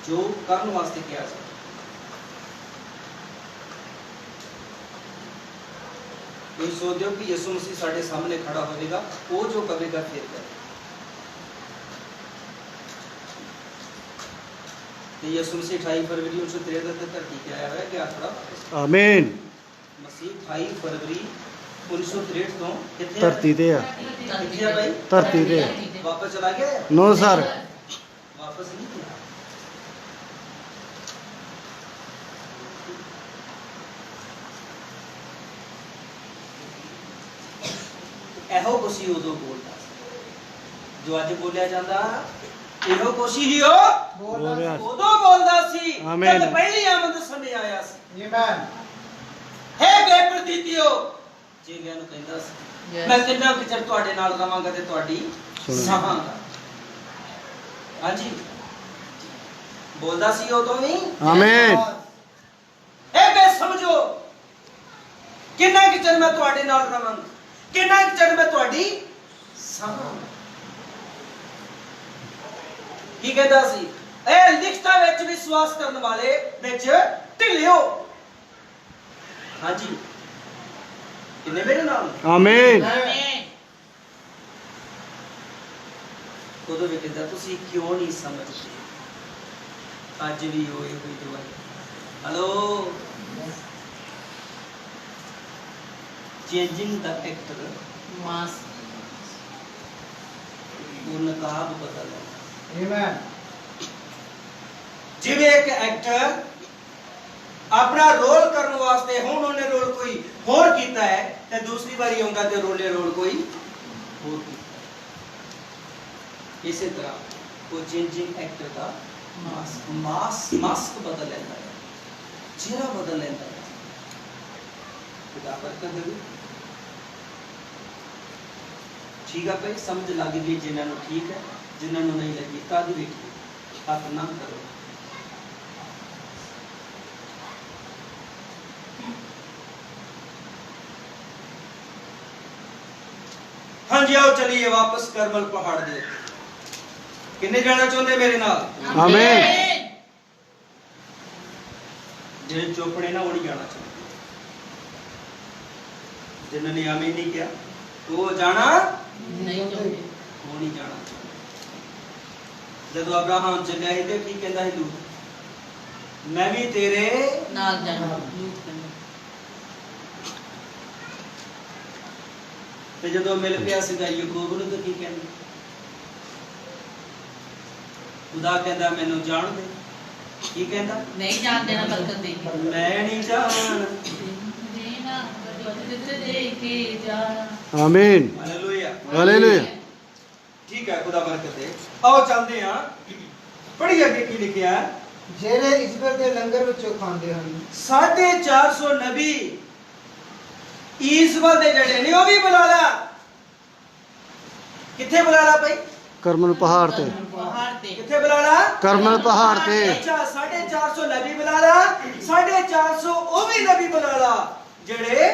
जो करने वास्ते किया जाए कोई सोच दो कि यसु मसीह साढ़े सामने खड़ा होगा वो जो करेगा फिर करे यसु मसीह 28 फरवरी 1963 धरती के आया है कि आखड़ा ਆਮੀਨ मसीह 28 फरवरी 1963 तो कितने ਧਰਤੀ ਤੇ ਆ कितने है भाई ਧਰਤੀ ਤੇ वापस चला गया है? ਨੋ ਸਰ वापस नहीं किया ਇਹੋ ਕੁਛ ਹੀ ਉਦੋਂ ਬੋਲਦਾ ਸੀ ਜੋ ਅੱਜ ਬੋਲਿਆ ਜਾਂਦਾ ਇਹੋ ਕੁਛ ਹੀ ਉਹ ਬੋਲ ਰਿਹਾ ਸੀ। ਉਦੋਂ ਬੋਲਦਾ ਸੀ ਆਮੀਨ। ਜਦ ਪਹਿਲੀ ਆਮਦ ਸਮੇਂ ਆਇਆ ਸੀ ਆਮੀਨ ਹੈ ਬੇਪਰਦੀਤਿਓ ਜੀਲਿਆਂ ਨੂੰ ਕਹਿੰਦਾ ਸੀ ਮੈਂ ਕਿੰਨਾ ਕੁ ਚਿਰ ਤੁਹਾਡੇ ਨਾਲ ਰਵਾਂਗਾ ਤੇ ਤੁਹਾਡੀ ਸੁਣੋ। ਸਹਾਂਗਾ ਹਾਂਜੀ ਬੋਲਦਾ ਸੀ ਉਦੋਂ ਵੀ ਆਮੀਨ ਇਹ ਬੇਸਮਝੋ ਕਿੰਨਾ ਕੁ ਚਿਰ ਮੈਂ ਤੁਹਾਡੇ ਨਾਲ ਰਵਾਂਗਾ ਕਿੰਨਾ ਕੁ ਚਿਰ ਮੈਂ ਤੁਹਾਡੀ ਸਹਾਂਗਾ ਕੀ ਕਹਿੰਦਾ ਸੀ ਇਹ ਲਿਖਤਾਂ ਵਿੱਚ ਵਿਸ਼ਵਾਸ ਕਰਨ ਵਾਲੇ ਵਿੱਚ ਢਿੱਲਿਓ ਹਾਂਜੀ ਕਿੰਨੇ ਮੇਰੇ ਨਾਲ ਆਮੀਨ ਉਦੋਂ ਵੀ ਕਹਿੰਦਾ ਤੁਸੀਂ ਕਿਉਂ ਨਹੀਂ ਸਮਝਦੇ ਅੱਜ ਵੀ ਹੋਈ ਹੋਈ ਦੁਆ ਹਲੋ ਚੇਂਜਿੰਗ ਦਾ ਐਕਟਰ मास ਉਹ ਨਕਾਬ ਬਦਲ ਆਮੀਨ ਜਿਵੇਂ ਇੱਕ ਐਕਟਰ ਆਪਣਾ ਰੋਲ ਕਰਨ ਵਾਸਤੇ ਹੁਣ ਉਹਨੇ ਰੋਲ ਕੋਈ ਹੋਰ ਕੀਤਾ ਹੈ ਤੇ ਦੂਸਰੀ ਵਾਰੀ ਆਉਂਦਾ ਤੇ ਰੋਲ ਕੋਈ ਹੋਰ ਕੀਤਾ ਇਸੇ ਤਰ੍ਹਾਂ ਉਹ ਚੇਂਜਿੰਗ ਐਕਟਰ ਦਾ ਮਾਸਕ ਬਦਲ ਲੈਂਦਾ ਹੈ ਚਿਹਰਾ ਬਦਲ ਲੈਂਦਾ ਹੈ खुदा बरकत देवे ठीक है भाई समझ लग गई जिन्होंने ठीक है जिन्होंने नहीं लगी तद भी हथ ना करो हाँ जी आओ चलिए वापस करमल पहाड़ दे किन्ने जाना चाहते मेरे नाल आमीन जेडे चौपड़े ना वो नहीं जाना चाहते जिन्होंने आमीन नहीं किया वो जाना नहीं चाहते वो नहीं जाना चाहते जब अब्राहम चलिया ही तो की कहता है लूत मैं भी तेरे नाल जाना लूट करना ते जब मिल गया सीधा याकूब ਨੂੰ तो की कहंदा खुदा कहंदा मैनू जान दे की कहंदा नहीं जान देना बरकत देगी मैं नहीं जान देना बरकत देके जाना आमीन हालेलुया हालेलुया ठीक है खुदा बरकत दे आओ चलते हैं पढ़िए आगे की लिखा है ਜਿਹੜੇ ਈਸ਼ਵਰ ਦੇ ਲੰਗਰ ਵਿੱਚੋਂ ਖਾਂਦੇ ਹਨ 450 ਨਬੀ ਈਸਵਲ ਦੇ ਜਿਹੜੇ ਨੇ ਉਹ ਵੀ ਬੁਲਾ ਲਾ। ਕਿੱਥੇ ਬੁਲਾ ਲਾ ਭਾਈ? ਕਰਮਲ ਪਹਾੜ ਤੇ ਪਹਾੜ ਤੇ ਕਿੱਥੇ ਬੁਲਾ ਲਾ? ਕਰਮਲ ਪਹਾੜ ਤੇ ਅੱਛਾ 450 ਨਬੀ ਬੁਲਾ ਲਾ, 450 ਉਹ ਵੀ ਨਬੀ ਬੁਲਾ ਲਾ ਜਿਹੜੇ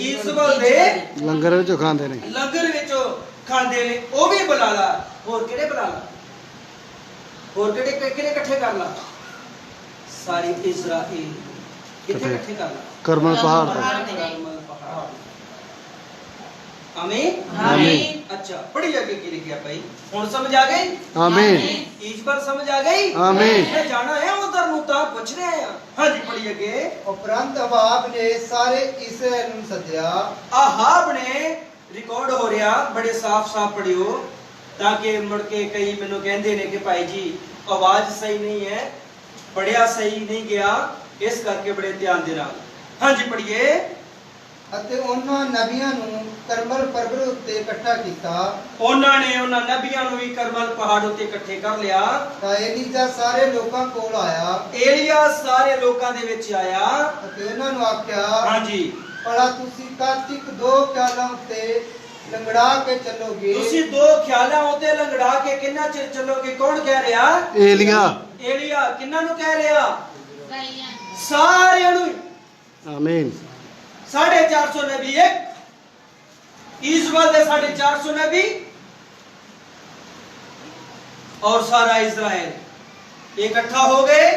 ਈਸਵਲ ਦੇ ਲੰਗਰ ਵਿੱਚ ਖਾਂਦੇ ਨੇ। ਲੰਗਰ ਵਿੱਚੋਂ ਖਾਂਦੇ ਨੇ ਉਹ ਵੀ ਬੁਲਾ ਲਾ। ਹੋਰ ਕਿਹੜੇ ਬੁਲਾ ਲਾ? ਹੋਰ ਕਿਹੜੇ ਕਿਹੜੇ ਇਕੱਠੇ ਕਰ ਲਾ? ਸਾਰੀ ਇਜ਼ਰਾਈਲ ਕਿੱਥੇ ਇਕੱਠੇ ਕਰ ਲਾ? ਕਰਮਲ ਪਹਾੜ ਤੇ ਕਰਮਲ ਪਹਾੜ। ਆਮੀਨ ਆਮੀਨ ਅੱਛਾ ਪੜ੍ਹੀ ਅੱਗੇ ਕੀ ਲਿਖਿਆ ਭਾਈ? ਹੁਣ ਸਮਝ ਆ ਗਈ? ਆਮੀਨ ਈਸ਼ਵਰ ਸਮਝ ਆ ਗਈ? ਆਮੀਨ। ਮੈਂ ਜਾਣਾ ਹੈ ਉਧਰ ਨੂੰ ਤਾਂ ਪੁੱਛ ਰਹੇ ਆ। ਹਾਂਜੀ ਪੜ੍ਹੀ ਅੱਗੇ। ਉਪਰੰਤ ਅਹਾਬ ਨੇ ਸਾਰੇ ਇਸਰਾਇਲ ਨੂੰ ਸੱਦਿਆ। ਆਹਾਬ ਨੇ ਰਿਕਾਰਡ ਹੋ ਰਿਹਾ, ਬੜੇ ਸਾਫ਼-ਸਾਫ਼ ਪੜਿਓ ਤਾਂ ਕਿ ਮੁੜ ਕੇ ਕਈ ਮੈਨੂੰ ਕਹਿੰਦੇ ਨੇ ਕਿ ਭਾਈ ਜੀ ਆਵਾਜ਼ ਸਹੀ ਨਹੀਂ ਹੈ, ਪੜਿਆ ਸਹੀ ਨਹੀਂ ਗਿਆ, ਇਸ ਕਰਕੇ ਬੜੇ ਧਿਆਨ ਦੇ ਨਾਲ। ਹਾਂਜੀ ਪੜ੍ਹੀਏ। ਅਤੇ ਉਹਨਾਂ ਨਬੀਆਂ ਨੂੰ ਕਰਮਲ ਪਰਬਤ ਉੱਤੇ ਇਕੱਠਾ ਕੀਤਾ। ਉਹਨਾਂ ਨੇ ਉਹਨਾਂ ਨਬੀਆਂ ਨੂੰ ਵੀ ਕਰਮਲ ਪਹਾੜ ਉੱਤੇ ਇਕੱਠੇ ਕਰ ਲਿਆ। ਤਾਂ ਏਲੀਜਾ ਸਾਰੇ ਲੋਕਾਂ ਕੋਲ ਆਇਆ ਏਲੀਆ ਸਾਰੇ ਲੋਕਾਂ ਦੇ ਵਿੱਚ ਆਇਆ। ਅਤੇ ਉਹਨਾਂ ਨੂੰ ਆਖਿਆ, ਹਾਂਜੀ ਭਲਾ ਤੁਸੀਂ ਕਾਰਤਿਕ 2 ਖਿਆਲਾਂ ਉੱਤੇ ਲੰਗੜਾ ਕੇ ਚੱਲੋਗੇ। ਤੁਸੀਂ 2 ਖਿਆਲਾਂ ਉੱਤੇ ਲੰਗੜਾ ਕੇ ਕਿੰਨਾ ਚਿਰ ਚੱਲੋਗੇ? ਕੌਣ ਕਹਿ ਰਿਹਾ? ਏਲੀਆ ਏਲੀਆ। ਕਿੰਨਾਂ ਨੂੰ ਕਹਿ ਰਿਹਾ? ਗਈਆਂ ਸਾਰਿਆਂ ਨੂੰ। ਆਮੀਨ 450 ਨਬੀ ਇੱਕ ਈਸਵਲ ਦੇ 450 ਨਬੀ ਔਰ ਸਾਰਾ ਇਜ਼ਰਾइल ਇਕੱਠਾ ਹੋ ਗਏ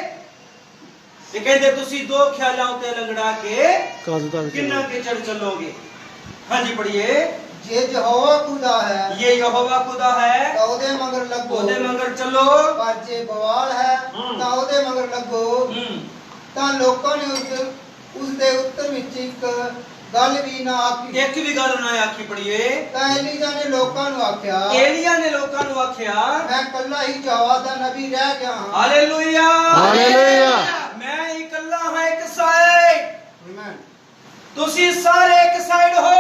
ਤੇ ਕਹਿੰਦੇ ਤੁਸੀਂ 2 ਖਿਆਲਾਂ ਉੱਤੇ ਲੰਗੜਾ ਕੇ ਕਦ ਤੱਕ ਕਿੰਨਾ ਕੇ ਚੜ ਚੱਲੋਗੇ? ਹਾਂਜੀ ਪੜ੍ਹੀਏ। ਜੇ ਯਹੋਵਾ ਖੁਦਾ ਹੈ ये यहोवा खुदा है ਤਾਂ ਉਹਦੇ ਮਗਰ ਲੱਗੋ। ਉਹਦੇ ਮੰਗਰ ਚੱਲੋ। ਪਰ ਜੇ ਬਵਾਲ ਹੈ ਤਾਂ ਉਹਦੇ ਮਗਰ ਲੱਗੋ। ਤਾਂ ਲੋਕਾਂ ਨੇ ਉਸ ਦੇ ਉੱਤਰ ਵਿੱਚ ਇੱਕ ਗੱਲ ਵੀ ਨਾ ਆਖੀ। ਇੱਕ ਵੀ ਗੱਲ ਨਾ ਆਖੀ। ਪੜ੍ਹੀਏ। ਤਾਂ ਏਲੀਜਾ ਨੇ ਲੋਕਾਂ ਨੂੰ ਆਖਿਆ, ਏਲੀਆ ਨੇ ਲੋਕਾਂ ਨੂੰ ਆਖਿਆ, ਮੈਂ ਇਕੱਲਾ ਹੀ ਯਹੋਵਾ ਦਾ ਨਬੀ ਰਹਿ ਗਿਆ ਹਾਂ। ਹਾਲੇਲੂਇਆ ਹਾਲੇਲੂਇਆ ਮੈਂ ਇਕੱਲਾ ਹਾਂ ਇੱਕ ਸਾਈਡ, ਆਮੀਨ। ਤੁਸੀਂ ਸਾਰੇ ਇੱਕ ਸਾਈਡ ਹੋ।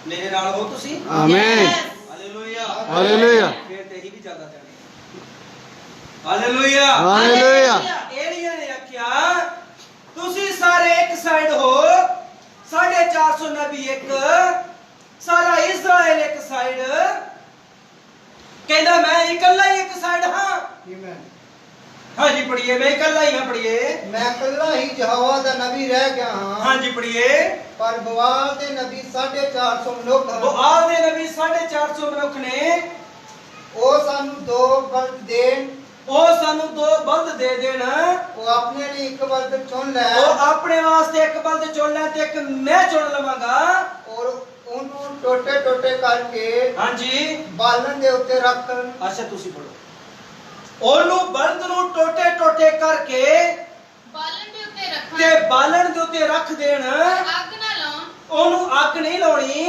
ਮੇਰੇ ਨਾਲ ਹੋ ਤੁਸੀਂ? ਆਮੀਨ ਹਾਲੇਲੂਇਆ ਹਾਲੇਲੂਇਆ ਫਿਰ ਤੇ ਇਹੀ ਵੀ ਜ਼ਿਆਦਾ ਜਾਣੇ। ਹਾਲੇਲੂਇਆ ਹਾਲੇਲੂਇਆ ਏਲੀਆ ਨੇ ਆਖਿਆ ਤੁਸੀਂ ਸਾਰੇ ਇੱਕ ਸਾਈਡ ਹੋ। 450 ਨਬੀ ਇੱਕ, ਸਾਰਾ ਇਜ਼ਰਾइल ਇੱਕ ਸਾਈਡ। ਕਹਿੰਦਾ ਮੈਂ ਇਕੱਲਾ ਹੀ ਇੱਕ ਸਾਈਡ ਹਾਂ। ਆਮੀਨ। ਹਾਂਜੀ ਪੜ੍ਹੀਏ। ਮੈਂ ਇਕੱਲਾ ਹੀ ਹਾਂ। ਪੜ੍ਹੀਏ। ਮੈਂ ਇਕੱਲਾ ਹੀ ਯਹੋਵਾ ਦਾ ਨਬੀ ਰਹਿ ਗਿਆ ਹਾਂ। ਹਾਂਜੀ ਪੜ੍ਹੀਏ। ਪਰ ਬਵਾਲ ਦੇ ਨਬੀ 450 ਮਨੁੱਖ ਹਨ। ਉਹ ਆਦੇ ਨਬੀ 450 ਮਨੁੱਖ ਨੇ। ਉਹ ਸਾਨੂੰ 2 ਬਲਦ ਦੇਣ। ਉਹ ਸਾਨੂੰ 2 ਬਲਦ ਦੇ ਦੇਣ। ਉਹ ਆਪਣੇ ਲਈ ਇੱਕ ਬਲਦ ਚੁਣ ਲੈ। ਉਹ ਆਪਣੇ ਵਾਸਤੇ ਇੱਕ ਬਲਦ ਚੁਣ ਲੈ ਤੇ ਇੱਕ ਮੈਂ ਚੁਣ ਲਵਾਂਗਾ। ਔਰ ਉਹਨੂੰ ਟੋਟੇ ਟੋਟੇ ਕਰਕੇ ਹਾਂਜੀ ਬਾਲਣ ਦੇ ਉੱਤੇ ਰੱਖ। ਅੱਛਾ ਤੁਸੀਂ ਪੜੋ। ਉਹਨੂੰ ਬਲਦ ਨੂੰ ਟੋਟੇ ਟੋਟੇ ਕਰਕੇ ਬਾਲਣ ਦੇ ਉੱਤੇ ਰੱਖਾਂ ਤੇ ਬਾਲਣ ਦੇ ਉੱਤੇ ਰੱਖ ਦੇਣ। ਅੱਗ ਨਾ ਲਾਉਣ ਉਹਨੂੰ ਅੱਗ ਨਹੀਂ ਲਾਉਣੀ।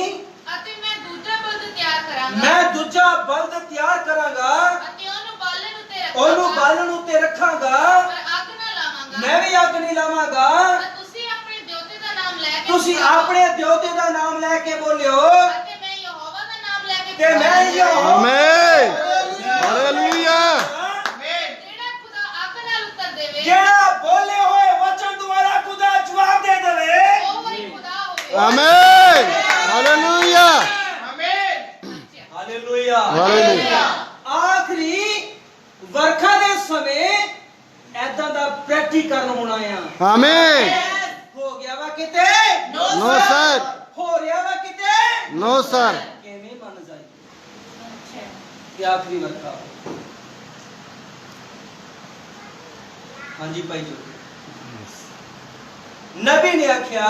ਅਤੇ ਮੈਂ ਦੂਜਾ ਬਲਦ ਤਿਆਰ ਕਰਾਂਗਾ ਮੈਂ ਦੂਜਾ ਬਲਦ ਤਿਆਰ ਕਰਾਂਗਾ। ਅਤੇ ਉਹਨੂੰ ਬਾਲਣ ਉੱਤੇ ਰੱਖਾਂਗਾ। ਉਹਨੂੰ ਬਾਲਣ ਉੱਤੇ ਰੱਖਾਂਗਾ। ਪਰ ਅੱਗ ਨਾ ਲਾਵਾਂਗਾ। ਮੈਂ ਵੀ ਅੱਗ ਨਹੀਂ ਲਾਵਾਂਗਾ। ਤਾਂ ਤੁਸੀਂ ਆਪਣੇ ਦੇਵਤੇ ਦਾ ਨਾਮ ਲੈ ਕੇ ਤੁਸੀਂ ਪੁਕਾਰੋ। ਆਪਣੇ ਦੇਵਤੇ ਦਾ ਨਾਮ ਲੈ ਕੇ ਬੋਲਿਓ ਅਤੇ ਮੈਂ ਯਹੋਵਾ ਦਾ ਨਾਮ ਲੈ ਕੇ ਤੇ ਮੈਂ ਯਹੋਵਾ ਆਮੀਨ ਹਾਲੇਲੂਇਆ ਜਿਹੜਾ ਖੁਦਾ ਅੱਗ ਨਾਲ ਉੱਤਰ ਦੇਵੇ ਜਿਹੜਾ ਬੋਲੇ ਹੋਏ ਵਚਨ ਦੁਆਰਾ ਖੁਦਾ ਜਵਾਬ ਦੇ ਦੇਵੇ। ਉਹ ਹੀ ਖੁਦਾ ਹੋਵੇ। ਆਮੀਨ ਹਾਲੇਲੂਇਆ ਹਾਲੇਲੂਇਆ ਹਾਲੇਲੂਇਆ ਆਖਰੀ ਵਰਖਾ ਦੇ ਸਮੇਂ ਐਦਾਂ ਦਾ ਪ੍ਰੈਕਟੀਕਲ ਹੋਣਾ ਆ। ਆਮੀਨ ਹੋ ਗਿਆ ਵਾ ਕਿਤੇ? ਨੋ ਸਰ ਹੋ ਰਿਹਾ ਵਾ ਕਿਤੇ? ਨੋ ਸਰ ਕਿਵੇਂ ਮੰਨ ਜਾਈ ਕਿ ਆਖਰੀ ਵਰਖਾ? ਹਾਂਜੀ ਭਾਈ ਜੀ। ਨਬੀ ਨੇ ਆਖਿਆ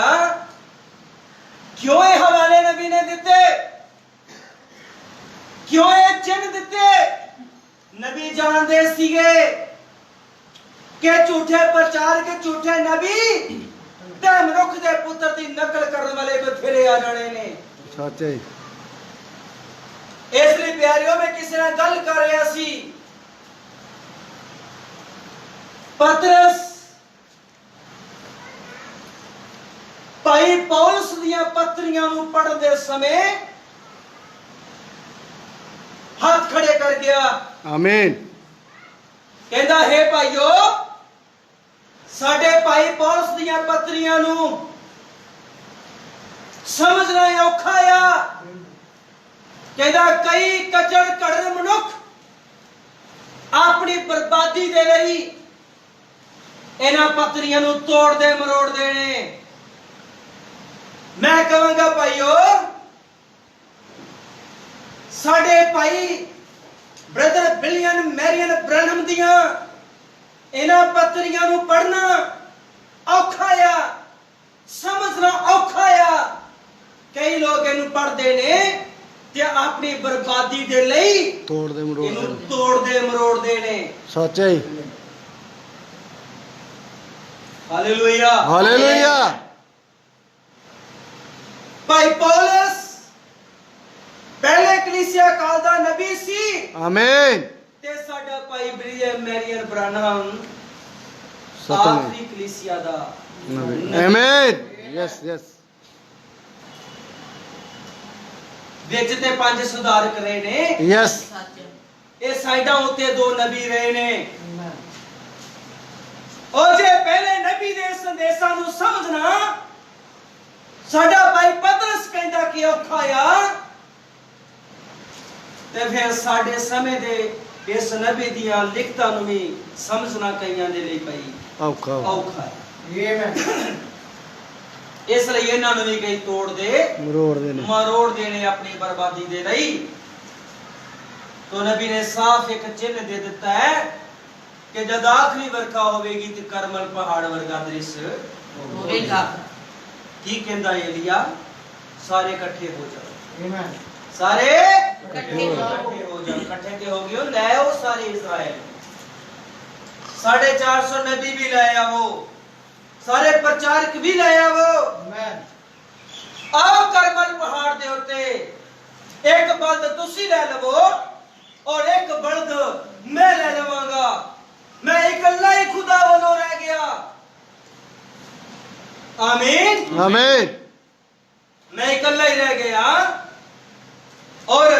ਕਿਉਂ ਇਹ ਹਵਾਲੇ ਨਬੀ ਨੇ ਦਿੱਤੇ? ਕਿਉਂ ਇਹ ਚਿੰਨ੍ਹ ਦਿੱਤੇ? ਨਬੀ ਜਾਣਦੇ ਸੀਗੇ ਕਿ ਝੂਠੇ ਪ੍ਰਚਾਰਕ, ਝੂਠੇ ਨਬੀ ਤੇ ਮਨੁੱਖ ਦੇ ਪੁੱਤਰ ਦੀ ਨਕਲ ਕਰਨ ਵਾਲੇ ਬਥੇਰੇ ਆ ਜਾਣੇ ਨੇ। ਸੱਚ ਹੈ ਇਸ ਲਈ ਪਿਆਰਿਓ ਮੈਂ ਕਿਸੇ ਨਾਲ ਗੱਲ ਕਰ ਰਿਹਾ ਸੀ। ਪਤਰਸ ਭਾਈ ਪੌਲਸ ਦੀਆਂ ਪੱਤਰੀਆਂ ਨੂੰ ਪੜ੍ਹਨ ਦੇ ਸਮੇਂ ਹੱਥ ਖੜੇ ਕਰ ਗਿਆ। ਆਮੀਨ ਕਹਿੰਦਾ ਹੈ ਭਾਈਓ ਸਾਡੇ ਭਾਈ ਪੌਲਸ ਦੀਆਂ ਪੱਤਰੀਆਂ ਨੂੰ ਸਮਝਣਾ ਔਖਾ ਆ। ਕਹਿੰਦਾ ਕਈ ਕੱਜੜ ਘੜਨ ਮਨੁੱਖ ਆਪਣੀ ਬਰਬਾਦੀ ਦੇ ਲਈ ਇਹਨਾਂ ਪੱਤਰੀਆਂ ਨੂੰ ਤੋੜਦੇ ਮਰੋੜਦੇ ਨੇ। ਮੈਂ ਕਹਾਂਗਾ ਭਾਈਓ ਸਾਡੇ ਭਾਈ ਬ੍ਰਦਰ ਬਿਲੀਅਨ ਮੈਰੀਅਨ ਬ੍ਰਨਹਮ ਦੀਆਂ ਇਹਨਾਂ ਪੱਤਰੀਆਂ ਨੂੰ ਪੜ੍ਹਨਾ ਔਖਾ ਆ, ਸਮਝਣਾ ਔਖਾ ਆ। ਕਈ ਲੋਕ ਇਹਨੂੰ ਪੜ੍ਹਦੇ ਨੇ ਤੇ ਆਪਣੀ ਬਰਬਾਦੀ ਦੇ ਲਈ ਤੋੜਦੇ ਮਰੋੜਦੇ ਇਹਨੂੰ ਤੋੜਦੇ ਮਰੋੜਦੇ ਨੇ। ਸੱਚ ਹੈ ਹਾਲੇਲੂਇਆ ਹਾਲੇਲੂਇਆ ਭਾਈ ਪੌਲਸ ਪਹਿਲੇ ਕਲੀਸਿਆ ਕਾਲ ਦਾ ਨਬੀ ਸੀ ਆਮੀਨ ਤੇ ਸਾਡਾ ਭਾਈ ਬਿਲੀਅਨ ਮੈਰੀਅਨ ਬ੍ਰਨਹਮ ਸਤਿ ਆਖਰੀ ਕਲੀਸਿਆ ਦਾ ਨਬੀ। ਆਮੀਨ ਯੈਸ ਯੈਸ ਵਿੱਚ ਤੇ 5 ਸੁਧਾਰਕ ਰਹੇ ਨੇ, ਯੈਸ ਇਹ ਸਾਈਡਾਂ ਉੱਤੇ 2 ਨਬੀ ਰਹੇ ਨੇ। ਉਹ ਜੇ ਪਹਿਲੇ ਨਬੀ ਦੇ ਸੰਦੇਸ਼ਾਂ ਨੂੰ ਸਮਝਣਾ ਸਾਡਾ ਭਾਈ ਪਤਰਸ ਕਹਿੰਦਾ ਕਿ ਔਖਾ ਆ, ਤੇ ਫਿਰ ਸਾਡੇ ਸਮੇਂ ਦੇ ਇਸ ਨਬੀ ਦੀਆਂ ਲਿਖਤਾਂ ਨੂੰ ਵੀ ਸਮਝਣਾ ਕਈਆਂ ਦੇ ਲਈ ਭਾਈ ਔਖਾ ਔਖਾ ਹੈ। ਇਸ ਲਈ ਇਹਨਾਂ ਨੂੰ ਵੀ ਕਈ ਤੋੜਦੇ ਮਰੋੜਦੇ ਨੇ ਮਰੋੜਦੇ ਨੇ ਆਪਣੀ ਬਰਬਾਦੀ ਦੇ ਲਈ। तो नबी ने साफ एक चिन्ह दे दिता है कि जब आखिरी वर्षा होगी तो करमल पहाड़ वर्गा दृश्य होगा। की कहता एलिया सारे इकट्ठे हो जाओ, सारे इकट्ठे हो जाओ। इकट्ठे के हो गए ले आओ सारे इस्राएल, 450 नबी भी ले आओ, सारे प्रचारक भी ले आओ। आओ करमल पहाड़ दे उत्ते एक बल्द तुसी ले लवो और एक बल्द मैं ले लवांगा। मैं इकल्ला ही खुदा वालों रह गया। आमीन आमीन। मैं इकल्ला ही रह गया और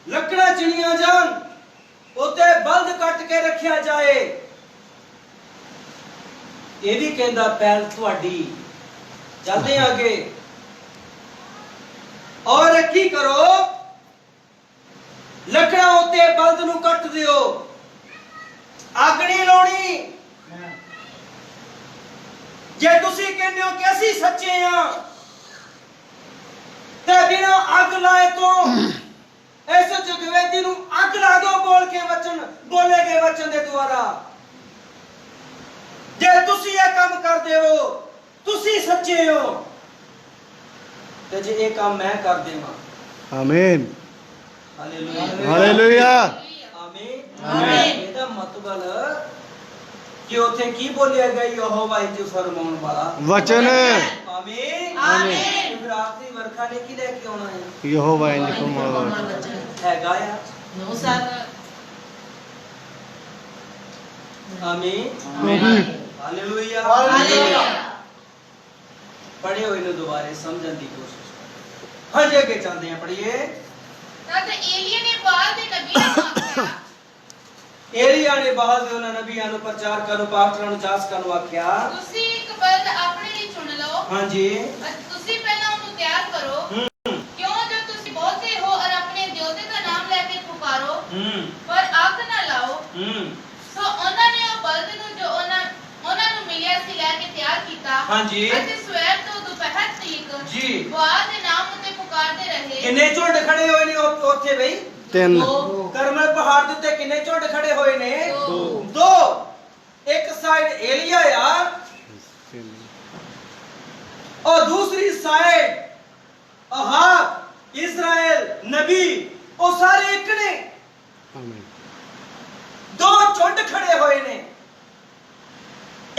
लकड़ा चिड़िया जान उते बल्द कट के रखा जाए। ये भी कहता पहल तुहाडी। चलते आगे और की करो लकड़ा उते बल्द नू कट दियो, अग नहीं लाउणी। जे तुसी कहंदे हो कि असीं सच्चे हां ते बिना अग लाए तो इस जगवेदी नू अग ला दो बोल के वचन बोले गए वचन दे द्वारा। जे तुसी ये काम करदे हो तुसी सच्चे हो ते जे ये काम मैं कर देवां। आमीन हालेलुया हालेलुया आमीन आमीन। ਇਹਦਾ ਮਤਲਬ ਕਿ ਉਥੇ ਕੀ ਬੋਲਿਆ ਗਿਆ ਯਹੋਵਾ ਇੰਜ ਫਰਮਾਉਣ ਵਾਲਾ वचन ਆਮੀਨ ਆਮੀਨ। ਫਿਰ ਆਖਰੀ ਵਰਖਾ ਨੇ ਕੀ ਲੈ ਕੇ ਆਉਣਾ ਹੈ यहोवा इंज फरमावे ਹੈਗਾ ਆ No sir. ਆਮੀਨ आमीन ਹਾਲੇਲੁਇਆ हालेलुया। ਪੜ੍ਹੇ ਹੋਏ ਨੂੰ ਦੁਬਾਰੇ ਸਮਝਣ ਦੀ ਕੋਸ਼ਿਸ਼। ਹਾਂਜੀ ਅੱਗੇ ਚੱਲਦੇ ਹਾਂ ਪੜ੍ਹੀਏ। तद एलिया ने बाल दे नबियां नूं आख्या, ਏਲੀਆ ਨੇ ਬਾਅਦ ਦੇ ਉਹਨਾਂ ਨਬੀਆਂ ਨੂੰ ਪ੍ਰਚਾਰਕਾਂ ਨੂੰ ਪਾਸਟਰਾਂ ਨੂੰ ਚਾਸਕਾਂ ਨੂੰ ਆਖਿਆ ਤੁਸੀਂ ਇੱਕ ਬਲਦ ਆਪਣੇ ਲਈ ਚੁਣ ਲਓ ਹਾਂਜੀ ਅਤੇ ਤੁਸੀਂ ਪਹਿਲਾਂ ਉਹਨੂੰ ਤਿਆਰ ਕਰੋ, ਕਿਉਂ ਜੋ ਤੁਸੀਂ ਬਹੁਤੇ ਹੋ ਔਰ ਆਪਣੇ ਦਿਓਤੇ ਦਾ ਨਾਮ ਲੈ ਕੇ ਪੁਕਾਰੋ ਪਰ ਅੱਗ ਨਾ ਲਾਓ। ਸੋ ਉਹਨਾਂ ਨੇ ਉਹ ਬਲਦ ਨੂੰ ਜੋ ਉਹਨਾਂ ਨੂੰ ਮਿਲਿਆ ਸੀ ਲੈ ਕੇ ਤਿਆਰ ਕੀਤਾ ਹਾਂਜੀ ਅਤੇ ਸਵੇਰ ਤੋਂ ਦੁਪਹਿਰ ਤੱਕ ਜੀ ਬਾਦ ਦੇ ਨਾਮ ਉੱਤੇ ਪੁਕਾਰਦੇ ਰਹੇ। ਕਿੰਨੇ ਝੁੰਡ ਖੜੇ ਹੋਏ ਨੇ ਉੱਥੇ ਬਈ तीन ਕਰਮਲ ਪਹਾੜ ਦੇ ਉੱਤੇ ਕਿੰਨੇ ਝੁੰਡ ਖੜੇ ਹੋਏ ਨੇ ਦੋ। ਇੱਕ ਸਾਈਡ ਏਲੀਆ ਆ और दूसरी साइड अहाब इस्राएल नबी वो सारे एक ने आमीन दो झुंड खड़े हुए ने।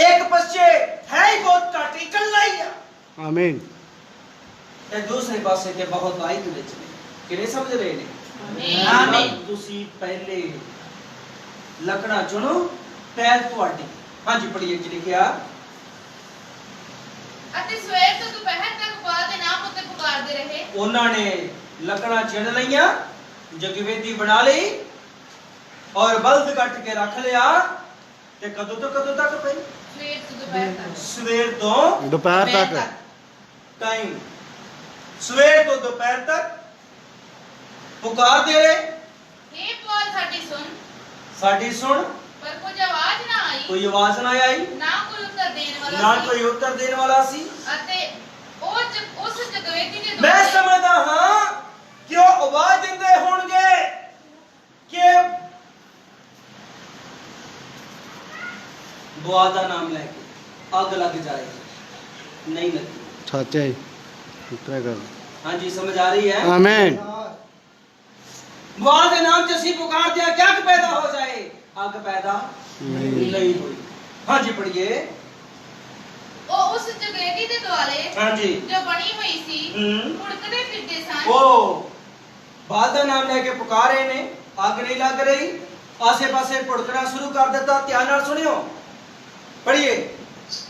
एक पीछे है ही बहुत घट इकल्ला ही आ आमीन ते दूसरे पासे के बहुत वाइद विच ने किने समझ रहे ने आमीन। तुसी पहले लकड़ा चुनो पैर ਤੁਹਾਡੀ। ਹਾਂਜੀ ਪੜੀਏ ਕੀ ਲਿਖਿਆ ਅਤੇ ਸਵੇਰ ਤੋਂ ਦੁਪਹਿਰ ਤੱਕ ਬਾਦ ਦੇ ਨਾਮ ਉੱਤੇ ਪੁਕਾਰਦੇ ਰਹੇ। ਉਹਨਾਂ ਨੇ ਲੱਕੜਾਂ ਚਿਣ ਲਈਆਂ, ਜਗਵੇਦੀ ਬਣਾ ਲਈ ਔਰ ਬਲਦ ਕੱਟ ਕੇ ਰੱਖ ਲਿਆ ਤੇ ਕਦੋਂ ਤੋਂ ਕਦੋਂ ਤੱਕ ਪਈ? ਸਵੇਰ ਤੋਂ ਦੁਪਹਿਰ ਤੱਕ। ਸਵੇਰ ਤੋਂ दोपहर तक टाइम, सवेर तो दोपहर तक पुकार दे रहे। हे पुकार साडी सुन, साडी सुन, पर कुछ आवाज ना आई, कोई आवाज ना आई, ना कोई उत्तर देने वाला ना सी। कोई उत्तर देने वाला सी। ਅਤੇ ਉਸ ਜਗਵੇਦੀ ਦੇ मैं ਦੁਆਲੇ समझदा हां कि वो आवाज दिंदे होणगे कि दुआ दा नाम लेके अग लग जाए, नहीं लगी। सच है इतना कर हाँ जी, समझ आ रही है? आमीन दुआ के नाम से ਅਸੀਂ पुकार दिया, क्या पैदा हो जाए? अग पैदा नहीं। नहीं हुई। हाँ जी, पढ़िए। ਉਹ ਉਸ ਜਗਵੇਦੀ ਦੇ ਦੁਆਲੇ हाँ जी। ਜੋ ਬਣੀ ਹੋਈ ਸੀ ਉੜਕਦੇ ਫਿਰਦੇ ਸਨ। ओ बाल का नाम लेके पुकारे ने, अग नहीं लग रही, आसे पासे भुड़कना शुरू कर दिता। ध्यान नाल सुनियो, पढ़िए।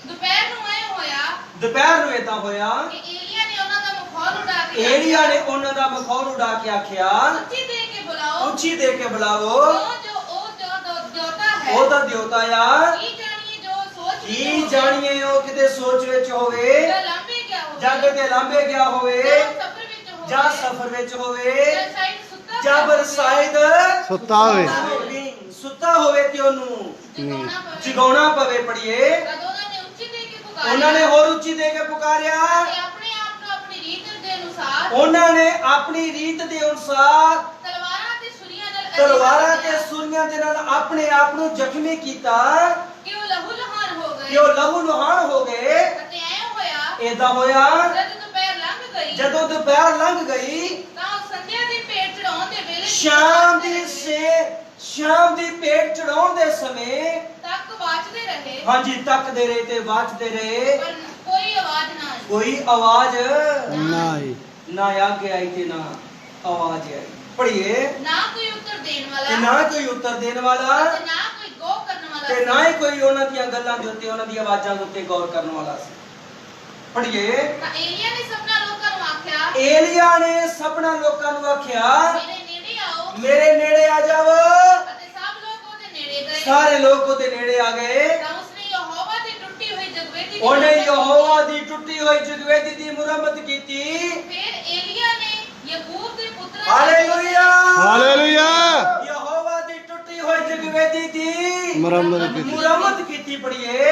ਦੁਪਹਿਰ ਨੂੰ ਇਹ ਹੋਇਆ दोपहर ਨੂੰ ਇਦਾਂ ਹੋਇਆ ਕਿ ਏਲੀਆ ਨੇ ਉਹਨਾਂ ਦਾ ਮਖੌਲ ਉਡਾ ਕੇ ਏਲੀਆ ਨੇ ਉਹਨਾਂ ਦਾ ਮਖੌਲ ਉਡਾ ਕੇ ਆਖਿਆ, ਉੱਚੀ ਦੇ ਕੇ ਬੁਲਾਓ, ਉੱਚੀ ਦੇ ਕੇ ਬੁਲਾਵੋ, ਜੋ ਉਹ ਜੋ ਦਿਉਤਾ ਹੈ। ਉਹਦਾ ਦਿਉਤਾ ਆ। ਕੀ ਜਾਣੀਏ ਜੋ ਸੋਚ ਵਿੱਚ ਕੀ ਹੋਵੇ, ਜਾਣੀਏ ਉਹ ਕਿਤੇ ਸੋਚ ਵਿੱਚ ਹੋਵੇ, ਜਾਂ ਲਾਂਭੇ ਗਿਆ ਹੋਵੇ, ਜਾਂ ਕਿਤੇ ਲਾਂਭੇ ਗਿਆ ਹੋਵੇ, ਜਾਂ ਸਫ਼ਰ ਵਿੱਚ ਹੋਵੇ, ਜਾਂ ਸਫ਼ਰ ਵਿੱਚ ਹੋਵੇ, ਜਾਂ ਸ਼ਾਇਦ ਸੁੱਤਾ ਜਾਂ ਪਿਆ ਬਰਸਾਇਦ सुता हुए ਸੁੱਤਾ ਹੋਵੇ ਤੇ ਉਹਨੂੰ ਜਗਾਉਣਾ ਪਵੇ। ਜਗਾਉਣਾ ਪਵੇ। ਪੜੀਏ। ਤਦ ਉਹਨਾਂ ਨੇ ਉੱਚੀ ਦੇ ਕੇ ਪੁਕਾਰਿਆ ਉਹਨਾਂ ਨੇ ਹੋਰ ਉੱਚੀ ਦੇ ਕੇ ਪੁਕਾਰਿਆ ਤੇ ਆਪਣੇ ਆਪ ਨੂੰ ਆਪਣੀ ਰੀਤ ਦੇ ਅਨੁਸਾਰ ਉਹਨਾਂ ਨੇ ਆਪਣੀ ਰੀਤ ਦੇ ਅਨੁਸਾਰ ਤਲਵਾਰਾਂ ਤੇ ਛੁਰੀਆਂ ਨਾਲ ਤਲਵਾਰਾਂ ਤੇ ਸੂਲੀਆਂ ਦੇ ਨਾਲ ਆਪਣੇ ਆਪ ਨੂੰ ਜ਼ਖਮੀ ਕੀਤਾ ਕਿ ਉਹ ਲਹੂ ਲਹਾਨ ਹੋ ਗਏ। ਕਿ ਉਹ ਲਹੂ ਲੁਹਾਨ ਹੋ ਗਏ। ਅਤੇ ਐਂ ਹੋਇਆ ਏਦਾਂ ਹੋਇਆ ਜਦ ਦੁਪਹਿਰ ਲੰਘ ਗਈ ਜਦੋਂ ਦੁਪਹਿਰ ਲੰਘ ਗਈ, ਤਾਂ ਉਹ ਸੰਧਿਆ ਦੀ ਭੇਟ ਚੜਾਉਣ ਦੇ ਵੇਲੇ ਸ਼ਾਮ ਦੀ ਭੇਟ ਚੜਾਉਣ ਦੇ ਸਮੇਂ ਤੱਕ ਵਾਚਦੇ ਰਹੇ, ਹਾਂਜੀ ਤੱਕਦੇ ਰਹੇ ਤੇ ਵਾਚਦੇ ਰਹੇ, ਪਰ ਕੋਈ ਆਵਾਜ਼ ਨਾ ਆਈ। ਕੋਈ ਆਵਾਜ਼ नहीं ਨਾ ਆਗੇ ਆਈ ਤੇ ਨਾ ਆਵਾਜ਼ ਆਈ। ਪੜੀਏ। ਨਾ ਕੋਈ ਉੱਤਰ ਦੇਣ ਤੇ ਵਾਲਾ ਨਾ ਕੋਈ ਉੱਤਰ ਦੇਣ ਵਾਲਾ ਤੇ ਨਾ ਕੋਈ ਗੌਰ ਕਰਨ ਵਾਲਾ ਤੇ ਨਾ ਹੀ ਕੋਈ ਉਹਨਾਂ ਦੀਆਂ ਗੱਲਾਂ ਦੇ ਉੱਤੇ, ਉਹਨਾਂ ਦੀਆਂ ਆਵਾਜ਼ਾਂ ਦੇ ਉੱਤੇ ਗੌਰ ਕਰਨ ਵਾਲਾ ਸੀ। ਪੜੀਏ। ਤਾਂ ਏਲੀਆ ਨੇ ਸਭਨਾ ਲੋਕਾਂ ਨੂੰ ਆਖਿਆ, ਏਲੀਆ ਨੇ ਸਭਨਾ ਲੋਕਾਂ ਨੂੰ ਆਖਿਆ, ਮੇਰੇ ਨੇੜੇ ਆਓ। ਮੇਰੇ ਨੇੜੇ ਆ ਜਾਵੋ। ਅਤੇ ਸਭ ਲੋਕ ਉਹਦੇ ਨੇੜੇ ਗਏ। ਸਾਰੇ ਲੋਕ ਉਹਦੇ ਨੇੜੇ ਆ ਗਏ। ਤਾਂ ਉਸਨੇ ਯਹੋਵਾ ਦੀ ਟੁੱਟੀ ਹੋਈ ਜਗਵੇਦੀ ਦੀ ਉਹਨੇ ਮੁਰੰਮਤ ਯਹੋਵਾ ਦੀ ਟੁੱਟੀ ਹੋਈ ਜਗਵੇਦੀ ਦੀ ਮੁਰੰਮਤ ਕੀਤੀ। ਫਿਰ ਏਲੀਆ ਨੇ ਯਕੂਬ ਦੇ ਪੁੱਤਰਾਂ ਹਾਲੇਲੂਇਆ। हालेलुया ਯਹੋਵਾ ਦੀ ਟੁੱਟੀ ਹੋਈ ਜਗਵੇਦੀ ਦੀ मुरम्मत की ਮੁਰੰਮਤ ਕੀਤੀ। ਪੜੀਏ।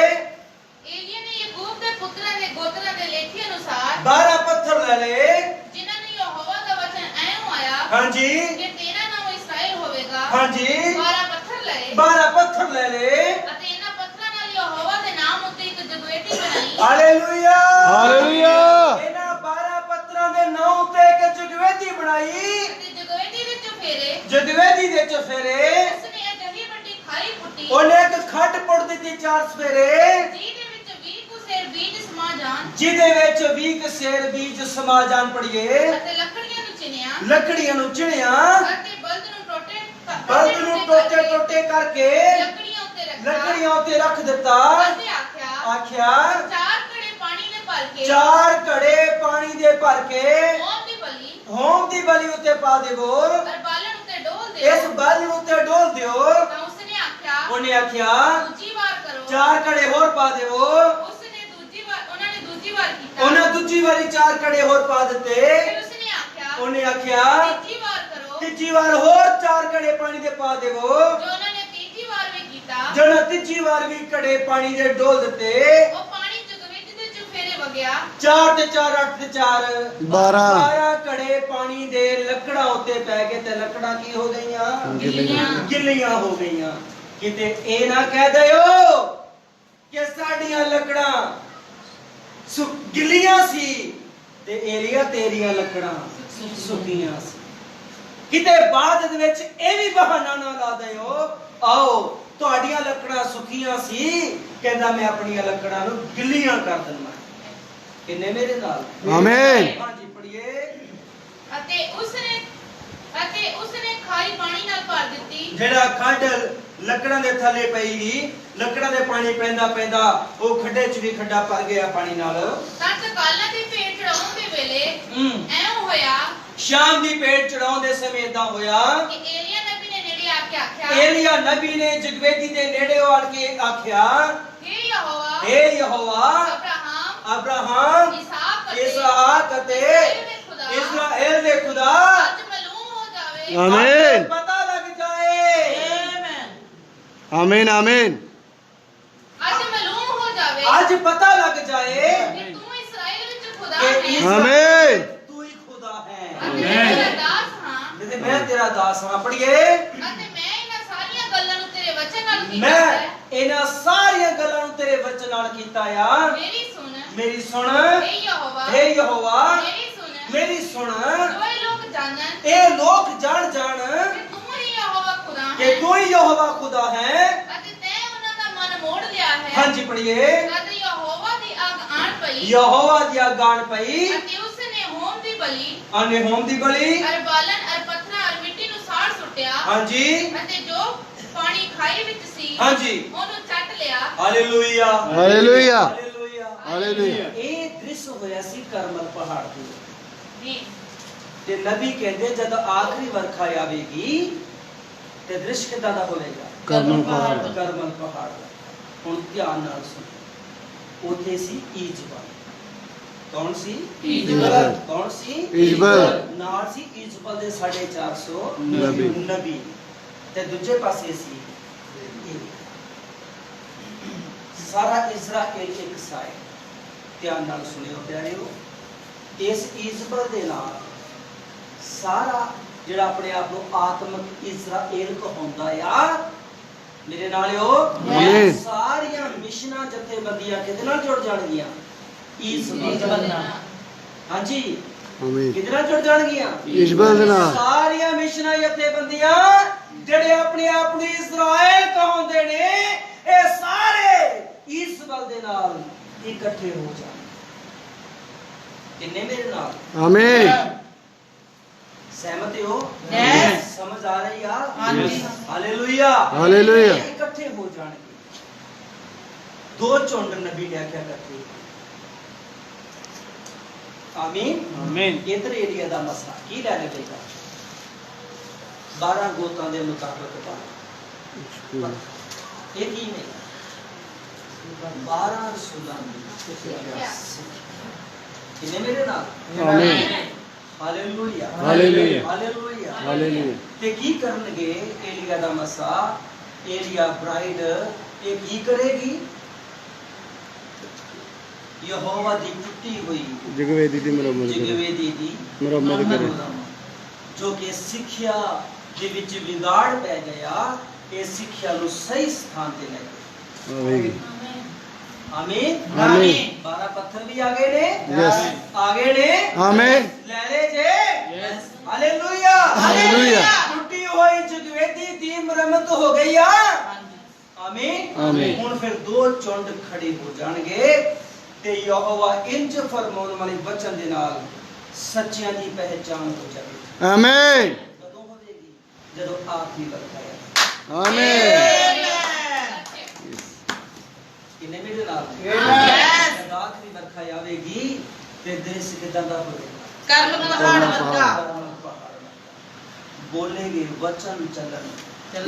ਏਲੀਆ ਨੇ ਯਕੂਬ ਦੇ ਪੁੱਤਰਾਂ ਦੇ ਗੋਤਰਾਂ ਦੇ ਲੇਖੇ ਅਨੁਸਾਰ 12 ਪੱਥਰ ਲੈ ਲਏ। ਜਿਨ੍ਹਾਂ ਨੂੰ ਯਹੋਵਾ ਦਾ ਵਚਨ ਐਂ ਆਇਆ ਹਾਂਜੀ ਕਿ ਤੇਰਾ ਨਾਮ ਇਸਰਾਏਲ ਹੋਵੇਗਾ, ਹਾਂਜੀ 12 ਪੱਥਰ ਲਏ 12 ਪੱਥਰ ਲੈ ਲਏ। ਅਤੇ ਇਹਨਾਂ ਪੱਥਰਾਂ ਨਾਲ ਯਹੋਵਾ ਦੇ ਨਾਮ ਉੱਤੇ ਇੱਕ ਜਗਵੇਦੀ ਬਣਾਈ। ਹਾਲੇਲੂਇਆ। हालेलुया ਇਹਨਾਂ 12 ਪੱਥਰਾਂ ਦੇ ਨਾਂ ਉੱਤੇ ਇੱਕ ਜਗਵੇਦੀ ਬਣਾਈ। ਅਤੇ ਜਗਵੇਦੀ ਦੇ ਚੁਫੇਰੇ ਜਗਵੇਦੀ ਦੇ ਚੁਫੇਰੇ ਉਸਨੇ ਅਜਿਹੀ ਵੱਡੀ ਖਾਈ ਪੁੱਟੀ ਉਹਨੇ ਇੱਕ ਖੱਡ ਪੁੱਟ ਦਿੱਤੀ 4 ਸਫੇਰੇ, ਜਿਹਦੇ ਵਿੱਚ 20 ਕੁ ਸੇਰ ਬੀਜ ਸਮਾ ਜਾਣ ਜਿਹਦੇ ਵਿੱਚ 20 ਕੁ ਸੇਰ ਬੀਜ ਸਮਾ ਜਾਣ। ਪੜੀਏ। ਅਤੇ ਲੱਕੜੀਆਂ ਨੂੰ ਚਿਣਿਆ ਲੱਕੜੀਆਂ ਨੂੰ ਚਿਣਿਆ, ਅਤੇ ਬਲਦ ਨੂੰ ਬਲਦ ਨੂੰ ਟੋਟੇ ਟੋਟੇ ਕਰਕੇ ਲੱਕੜੀਆਂ ਉੱਤੇ ਰੱਖਿਆ ਲੱਕੜੀਆਂ ਉੱਤੇ ਰੱਖ ਦਿੱਤਾ। ਅਤੇ ਆਖਿਆ ਆਖਿਆ 4 ਘੜੇ ਪਾਣੀ ਦੇ ਭਰ ਕੇ 4 ਘੜੇ ਪਾਣੀ ਦੇ ਭਰ ਕੇ ਹੋਮ ਦੀ ਬਲੀ ਹੋਮ ਦੀ ਬਲੀ ਉੱਤੇ ਪਾ ਦੇਵੋ। ਔਰ ਬਾਲਣ ਉੱਤੇ ਡੋਲ ਦਿਓ। ਇਸ ਬਾਲਣ ਉੱਤੇ ਡੋਲ ਦਿਓ। ਤਾਂ ਉਸਨੇ ਆਖਿਆ ਉਹਨੇ ਆਖਿਆ ਦੂਜੀ ਵਾਰ ਕਰੋ। 4 ਘੜੇ ਹੋਰ ਪਾ ਦੇਵੋ। ਉਸਨੇ ਦੂਜੀ ਵਾਰ ਉਹਨਾਂ ਨੇ ਦੂਜੀ ਵਾਰ ਕੀਤਾ। ਉਹਨੇ ਦੂਜੀ ਵਾਰੀ 4 ਘੜੇ ਹੋਰ ਪਾ ਦਿੱਤੇ। ਫਿਰ ਉਸਨੇ ਆਖਿਆ ਉਹਨੇ ਆਖਿਆ ਤੀਜੀ ਵਾਰ ਕਰੋ। ਤੀਜੀ ਵਾਰ ਹੋਰ 4 ਘੜੇ ਪਾਣੀ ਦੇ ਪਾ ਦੇਵੋ। ਜੋ ਉਹਨਾਂ ਨੇ ਤੀਜੀ ਵਾਰ ਵੀ ਕੀਤਾ, ਜਦੋਂ ਤੀਜੀ ਵਾਰ ਵੀ ਘੜੇ ਪਾਣੀ ਦੇ ਡੋਲ ਦਿੱਤੇ। ਉਹ ਪਾਣੀ ਜਗਵੇਦੀ ਦੇ ਚੁਫੇਰੇ ਵਗਿਆ। 4 ਤੇ 4 8 ਤੇ 4 12 12 ਘੜੇ ਪਾਣੀ ਦੇ ਲੱਕੜਾਂ ਉੱਤੇ ਪੈ ਗਏ ਤੇ ਲੱਕੜਾਂ ਕੀ ਹੋ ਗਈਆਂ? ਗਿੱਲੀਆਂ। ਗਿੱਲੀਆਂ ਹੋ ਗਈਆਂ। ਕਿਤੇ ਇਹ ਨਾ ਕਹਿ ਦਿਓ ਕਿ ਸਾਡੀਆਂ ਲੱਕੜਾਂ ਗਿੱਲੀਆਂ ਸੀ ਤੇ ਏਲੀਆ ਤੇਰੀਆਂ ਲੱਕੜਾਂ ਸੁੱਕੀਆਂ ਸੀ। ਕਿਤੇ ਬਾਅਦ ਦੇ ਵਿੱਚ ਇਹ ਵੀ ਬਹਾਨਾ ਨਾ ਲਾ ਦਿਓ, ਆਓ ਤੁਹਾਡੀਆਂ ਲੱਕੜਾਂ ਸੁੱਕੀਆਂ ਸੀ, ਕਹਿੰਦਾ ਮੈਂ ਆਪਣੀਆਂ ਲੱਕੜਾਂ ਨੂੰ ਗਿੱਲੀਆਂ ਕਰ ਦਿੰਦਾ। ਕਿੰਨੇ ਮੇਰੇ ਨਾਲ? आमीन ਹਾਂਜੀ ਪੜੀਏ। ਅਤੇ ਉਸਨੇ ਖਾਈ ਪਾਣੀ ਨਾਲ ਭਰ ਦਿੱਤੀ। ਜਿਹੜਾ ਖੱਡ ਲੱਕੜਾਂ ਦੇ ਥੱਲੇ ਪਈ ਗਈ, ਲੱਕੜਾਂ ਦੇ ਪਾਣੀ ਪੈਂਦਾ ਪੈਂਦਾ ਉਹ ਖੱਡੇ 'ਚ ਵੀ ਖੱਡਾ ਭਰ ਗਿਆ ਪਾਣੀ ਨਾਲ। ਤਾਂ ਤਕਾਲਾਂ ਦੀ ਭੇਟ ਚੜਾਉਣ ਦੇ ਵੇਲੇ ਐਂ ਹੋਇਆ ਸ਼ਾਮ ਦੀ ਭੇਟ ਚੜਾਉਣ ਦੇ ਸਮੇਂ ਏਦਾਂ ਹੋਇਆ ਕਿ ਏਲੀਆ ਨਬੀ ਨੇ ਨੇੜੇ ਆ ਕੇ ਆਖਿਆ, ਏਲੀਆ ਏਲੀਆ ਨਬੀ ਨੇ ਜਗਵੇਦੀ ਦੇ ਨੇੜੇ ਆਣ ਕੇ ਆਖਿਆ, हे यहोवा हे यहोवा अब्राहम इसहाक ते इस्राएल दे खुदा आज मालूम हो जावे आमीन पता लग जाए। आमीन आमीन आज मालूम हो जावे आज पता लग जाए कि तू इस्राएल विच खुदा कि है आमीन तू ही खुदा है। अते मैं तेरा दास हां जैसे मैं तेरा दास हां। पढ़िए, अते मैं इन्हां सारीਆਂ ਗੱਲਾਂ ਨੂੰ ਤੇਰੇ ਵਚਨ ਨਾਲ ਕੀਤਾ मैं है। ਇਹਨਾਂ ਸਾਰੀਆਂ ਗੱਲਾਂ ਨੂੰ ਤੇਰੇ ਵਚਨ ਨਾਲ ਕੀਤਾ ਆ। ਮੇਰੀ ਸੁਣ हे यहोवा हे यहोवा मेरी सुन मेरी सुन। जो ये लोग जानन ਇਹ ਲੋਕ ਜਾਣ ਜਾਣ कि तू ही यहोवा खुदा कि है तू ही यहोवा खुदा है। अते तैं ਉਹਨਾਂ ਦਾ ਮਨ ਮੋੜ ਲਿਆ ਹੈ। हाँ जी पढ़िए, तद यहोवा ਦੀ ਅੱਗ ਆਣ ਪਈ यहोवा दी गान पई ਅਤੇ ਉਸਨੇ ਹੋਮ ਦੀ ਬਲੀ आने होम दी बलि। ਅਰ ਬਾਲਨ ਅਰ ਪੱਥਰਾਂ ਅਰ ਮਿੱਟੀ ਨੂੰ ਸਾੜ ਸੁੱਟਿਆ हाँ जी ਅਤੇ ਜੋ ਪਾਣੀ ਖਾਈ ਵਿੱਚ ਸੀ हाँ जी ਉਹਨੂੰ ਚੱਟ ਲਿਆ। हालेलुया हालेलुया हालेलुया हालेलुया ਇਹ ਦ੍ਰਿਸ਼ ਹੋਇਆ ਸੀ ਕਰਮਲ ਪਹਾੜ ਤੇ ਜੀ ਤੇ ਨਬੀ ਕਹਿੰਦੇ ਜਦ ਆਖਰੀ ਵਰਖਾ ਆਵੇਗੀ ਤੇ ਦ੍ਰਿਸ਼ ਕਿਦਾਂ ਦਾ ਹੋਵੇਗਾ? ਕਰਮਲ ਪਹਾੜ ਦਾ। ਕਰਮਲ ਪਹਾੜ ਦਾ। ਹੁਣ ਧਿਆਨ ਨਾਲ ਸੁਣੋ। ਉੱਥੇ ਸੀ ਈਜ਼ਬਲ। ਕੌਣ ਸੀ? ਈਜ਼ਬਲ। ਕੌਣ ਸੀ? ਈਜ਼ਬਲ। ਨਾਲ ਸੀ ਈਜ਼ਬਲ ਦੇ 450 ਨਬੀ। ਨਬੀ ਤੇ ਦੂਜੇ ਪਾਸੇ ਸੀ ਸਾਰਾ ਇਜ਼ਰਾਈਲ ਇੱਕ ਸਾਈਡ। ਧਿਆਨ ਨਾਲ ਸੁਣਿਓ ਪਿਆਰਿਓ, ਇਸ ਈਜ਼ਬਲ ਦੇ ਨਾਲ ਸਾਰਾ ਜਿਹੜਾ ਆਪਣੇ ਆਪ ਨੂੰ ਆਤਮਿਕ ਇਜ਼ਰਾਈਲ ਕਹਾਉਂਦਾ ਆ, ਮੇਰੇ ਨਾਲਿਓ ਆਮੀਨ। ਸਾਰੀਆਂ ਮਿਸ਼ਨਾਂ ਜਥੇਬੰਦੀਆਂ ਕਿਹਦੇ ਨਾਲ ਜੁੜ ਜਾਣਗੀਆਂ? ਈਜ਼ਬਲ ਨਾਲ। ਹਾਂਜੀ आमीन ਕਿਹਦੇ ਨਾਲ ਜੁੜ ਜਾਣਗੀਆਂ? ਈਜ਼ਬਲ ਦੇ ਨਾਲ। ਸਾਰੀਆਂ ਮਿਸ਼ਨਾਂ ਜਥੇਬੰਦੀਆਂ ਜਿਹੜੇ ਆਪਣੇ ਆਪ ਨੂੰ ਇਜ਼ਰਾਈਲ ਕਹਾਉਂਦੇ ਨੇ, ਇਹ ਸਾਰੇ ਈਜ਼ਬਲ ਦੇ ਨਾਲ ਇਕੱਠੇ ਹੋ ਜਾਣ। ਕਿੰਨੇ ਮੇਰੇ ਨਾਲ? आमीन सहमत हो? Yes. समझ आ रही है? ਹਾਂਜੀ। Hallelujah hallelujah. इकट्ठे हो जाएंगे। दो चुंड नबी ने क्या करते? आमीन आमीन इधर एरिया दा मसला की लेने देगा 12 गोतां दे मुताबिक बात एक ही नहीं 12 रसूलां दी किन्ने मेरे नाल? आमीन हालेलुया हालेलुया हालेलुया हालेलुया ते की करनगे? एलिया दा मसा एलिया ब्राइड ये की करेगी? यहोवा दी टूटी हुई जगवेदी दी मुरम्मत करे जगवेदी दी मुरम्मत करे जो कि सिੱਖਿਆ ਦੇ ਵਿੱਚ ਵਿਗਾੜ ਪੈ ਗਿਆ, ਇਹ ਸਿੱਖਿਆ ਨੂੰ ਸਹੀ ਸਥਾਨ ਤੇ ਲੈ ਗਏ। आमीन आमीन आमीन 12 पत्थर भी आ गए ने यस आ गए ने आमीन ले ले जे यस हालेलुया हालेलुया। टूटी हुई जगवेदी दी मुरम्मत हो गई आ। आमीन आमीन। ਹੁਣ ਫਿਰ ਦੋ ਚੁੰਡ ਖੜੇ ਹੋ ਜਾਣਗੇ ਤੇ ਯਹੋਵਾ ਇੰਜ ਫਰਮਾਉਣ ਵਾਲੇ ਵਚਨ ਦੇ ਨਾਲ ਸੱਚਿਆਂ ਦੀ ਪਹਿਚਾਨ ਹੋ ਜਾਵੇਗੀ। आमीन ਕਦੋਂ ਹੋਵੇਗੀ? ਜਦੋਂ ਆਖਰੀ ਵਕਤ ਆਏਗਾ। आमीन ਕਿੰਨੇ ਮੇਰੇ ਨਾਲ? Yes. ਜਦ ਆਖਰੀ ਵਰਖਾ ਆਵੇਗੀ ਤੇ ਦ੍ਰਿਸ਼ ਕਿਦਾਂ ਦਾ ਹੋਵੇਗਾ? ਕਰਮ ਪਹਾੜ ਵਰਗਾ बोलेंगे वचन चलन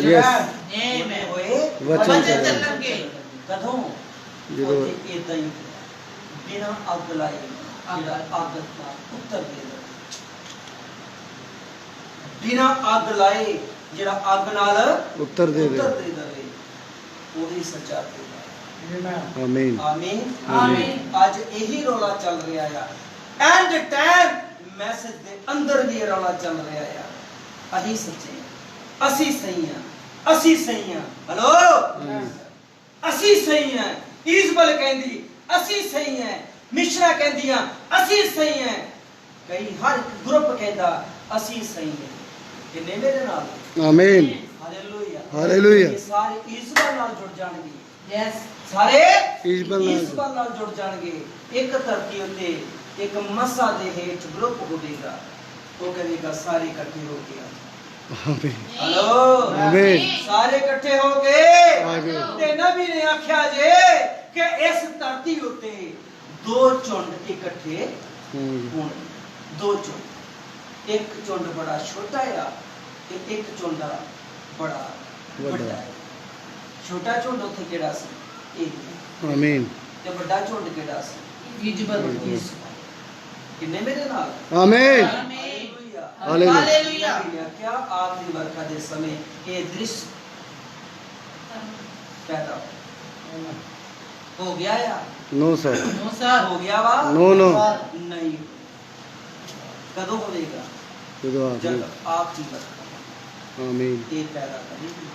यस बोले होए वचन ਚੱਲਣਗੇ। कदों ਜਦੋਂ इदां ही बिना अग लाए जेड़ा अग दा उत्तर दे दे बिना अग लाए जेड़ा अग नाल उत्तर दे दे उत्तर दे दे ਉਹੀ ਸੱਚਾ ਖੁਦਾ। आमीन आमीन ਆਮੀਨ। ਅੱਜ ਇਹੀ ਰੌਲਾ ਚੱਲ ਰਿਹਾ ਆ। ਐਂਡ ਟਾਈਮ ਮੈਸੇਜ ਦੇ ਅੰਦਰ ਵੀ ਇਹ ਰੌਲਾ ਚੱਲ ਰਿਹਾ ਆ। ਅਸੀਂ ਸੱਚੇ ਹਾਂ, ਅਸੀਂ ਸਹੀ ਹਾਂ, ਅਸੀਂ ਸਹੀ ਹਾਂ। ਹਲੋ ਅਸੀਂ ਸਹੀ ਹਾਂ। ਈਜ਼ਬਲ ਕਹਿੰਦੀ ਅਸੀਂ ਸਹੀ ਹਾਂ, ਮਿਸ਼ਰਾ ਕਹਿੰਦੀਆਂ ਅਸੀਂ ਸਹੀ ਹਾਂ, ਕਈ ਹਰ ਗਰੁੱਪ ਕਹਿੰਦਾ ਅਸੀਂ ਸਹੀ ਹਾਂ। ਕਿੰਨੇ ਮੇਰੇ ਨਾਲ? आमीन ਹਾਲੇਲੂਇਆ हालेलुया ਇਹ ਸਾਰੇ ਈਜ਼ਬਲ ਨਾਲ ਜੁੜ ਜਾਣਗੇ। ਯੈਸ ਸਾਰੇ ਈਜ਼ਬਲ ਨਾਲ। ਈਜ਼ਬਲ ਨਾਲ ਜੁੜ ਜਾਣਗੇ। ਇੱਕ ਧਰਤੀ ਉੱਤੇ ਇੱਕ ਮਸਾ ਦੇ ਹੇਠ ਗਰੁੱਪ ਹੋਵੇਗਾ, ਉਹ ਕਹੇਗਾ ਸਾਰੇ ਇਕੱਠੇ ਹੋ ਕੇ आमीन ਹਲੋ आमीन ਸਾਰੇ ਇਕੱਠੇ ਹੋ ਕੇ ਆਮੀਨ। ਤੇ ਨਬੀ ਨੇ ਆਖਿਆ ਜੇ ਕਿ ਇਸ ਧਰਤੀ ਉੱਤੇ ਦੋ ਝੁੰਡ ਇਕੱਠੇ ਹੋਣ। ਦੋ ਝੁੰਡ, ਇੱਕ ਝੁੰਡ ਬੜਾ ਛੋਟਾ ਆ ਤੇ ਇੱਕ ਝੁੰਡ ਬੜਾ ਵੱਡਾ। ਛੋਟਾ ਝੁੰਡ ਉੱਥੇ ਕਿਹੜਾ ਸੀ? ਇਹ ਆਮੀਨ ਤੇ ਵੱਡਾ ਝੁੰਡ ਕਿਹੜਾ ਸੀ? ਇਜ਼ਬਤ ਯਿਸੂ। ਕਿੰਨੇ ਮੇਰੇ ਨਾਲ? ਆਮੀਨ ਆਮੀਨ ਹਾਲੇਲੂਇਆ। ਹਾਲੇਲੂਇਆ ਮੈਂ ਕਿਹਾ ਆਖਰੀ ਵਰਖਾ ਦੇ ਸਮੇਂ ਇਹ ਦ੍ਰਿਸ਼ ਪੈਦਾ ਹੋ ਗਿਆ ਆ? ਨੋ ਸਰ ਨੋ ਸਰ ਹੋ ਗਿਆ ਵਾ? ਨੋ ਨੋ ਨਹੀਂ। ਕਦੋਂ ਹੋਵੇਗਾ? ਜਦੋਂ ਜਦ ਆਖਰੀ ਆਖਰੀ ਵਰਖਾ ਆਮੀਨ ਇਹ ਪੈਦਾ ਕਰੇਗੀ।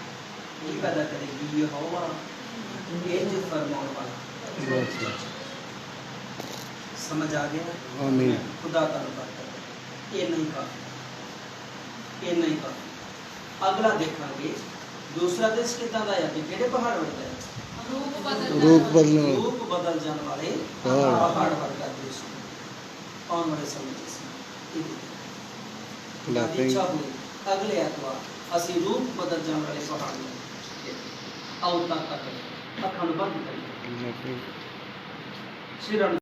ਇਹ ਪੈਦਾ ਕਰੇਗੀ ਯਹੋਵਾ ਇਹ ਜੋ ਫਰਮਾਉਣ ਵਾਲਾ। ਬਸ। ਸਮਝ ਆ ਗਿਆ? ਆਮੀਨ ਖੁਦਾ ਧੰਨਵਾਦ। ਇਹ ਨਹੀਂ ਕਾਫੀ, ਇਹ ਨਹੀਂ ਕਾਫੀ। ਅਗਲਾ ਦੇਖਾਂਗੇ ਦੂਸਰਾ ਦੇਸ਼ ਕਿੱਦਾਂ ਦਾ ਹੈ ਤੇ ਕਿਹੜੇ ਪਹਾੜ ਵਰਗਾ ਹੈ? ਰੂਪ ਬਦਲ ਰੂਪ ਬਦਲਣਾ ਰੂਪ ਬਦਲ ਜਾਣ ਵਾਲੇ ਪਹਾੜ। ਪਹਾੜ ਵਰਗਾ ਦੇਸ਼ ਆਉਣ ਵਾਲੇ ਸਮੇਂ ਵਿੱਚ ਇਹ ਖੁਦਾ ਦੀ ਇੱਛਾ ਹੋਈ ਅਗਲੇ ਐਤਵਾਰ ਅਸੀਂ ਰੂਪ ਬਦਲ ਜਾਣ ਵਾਲੇ ਪਹਾੜ ਨੂੰ ਆਉ ਤਾਂ ਤੱਕ ਅੱਖਾਂ ਨੂੰ ਬੰਦ ਕਰੀਏ। Nothing. ਸਿਰਾਂ ਨੂੰ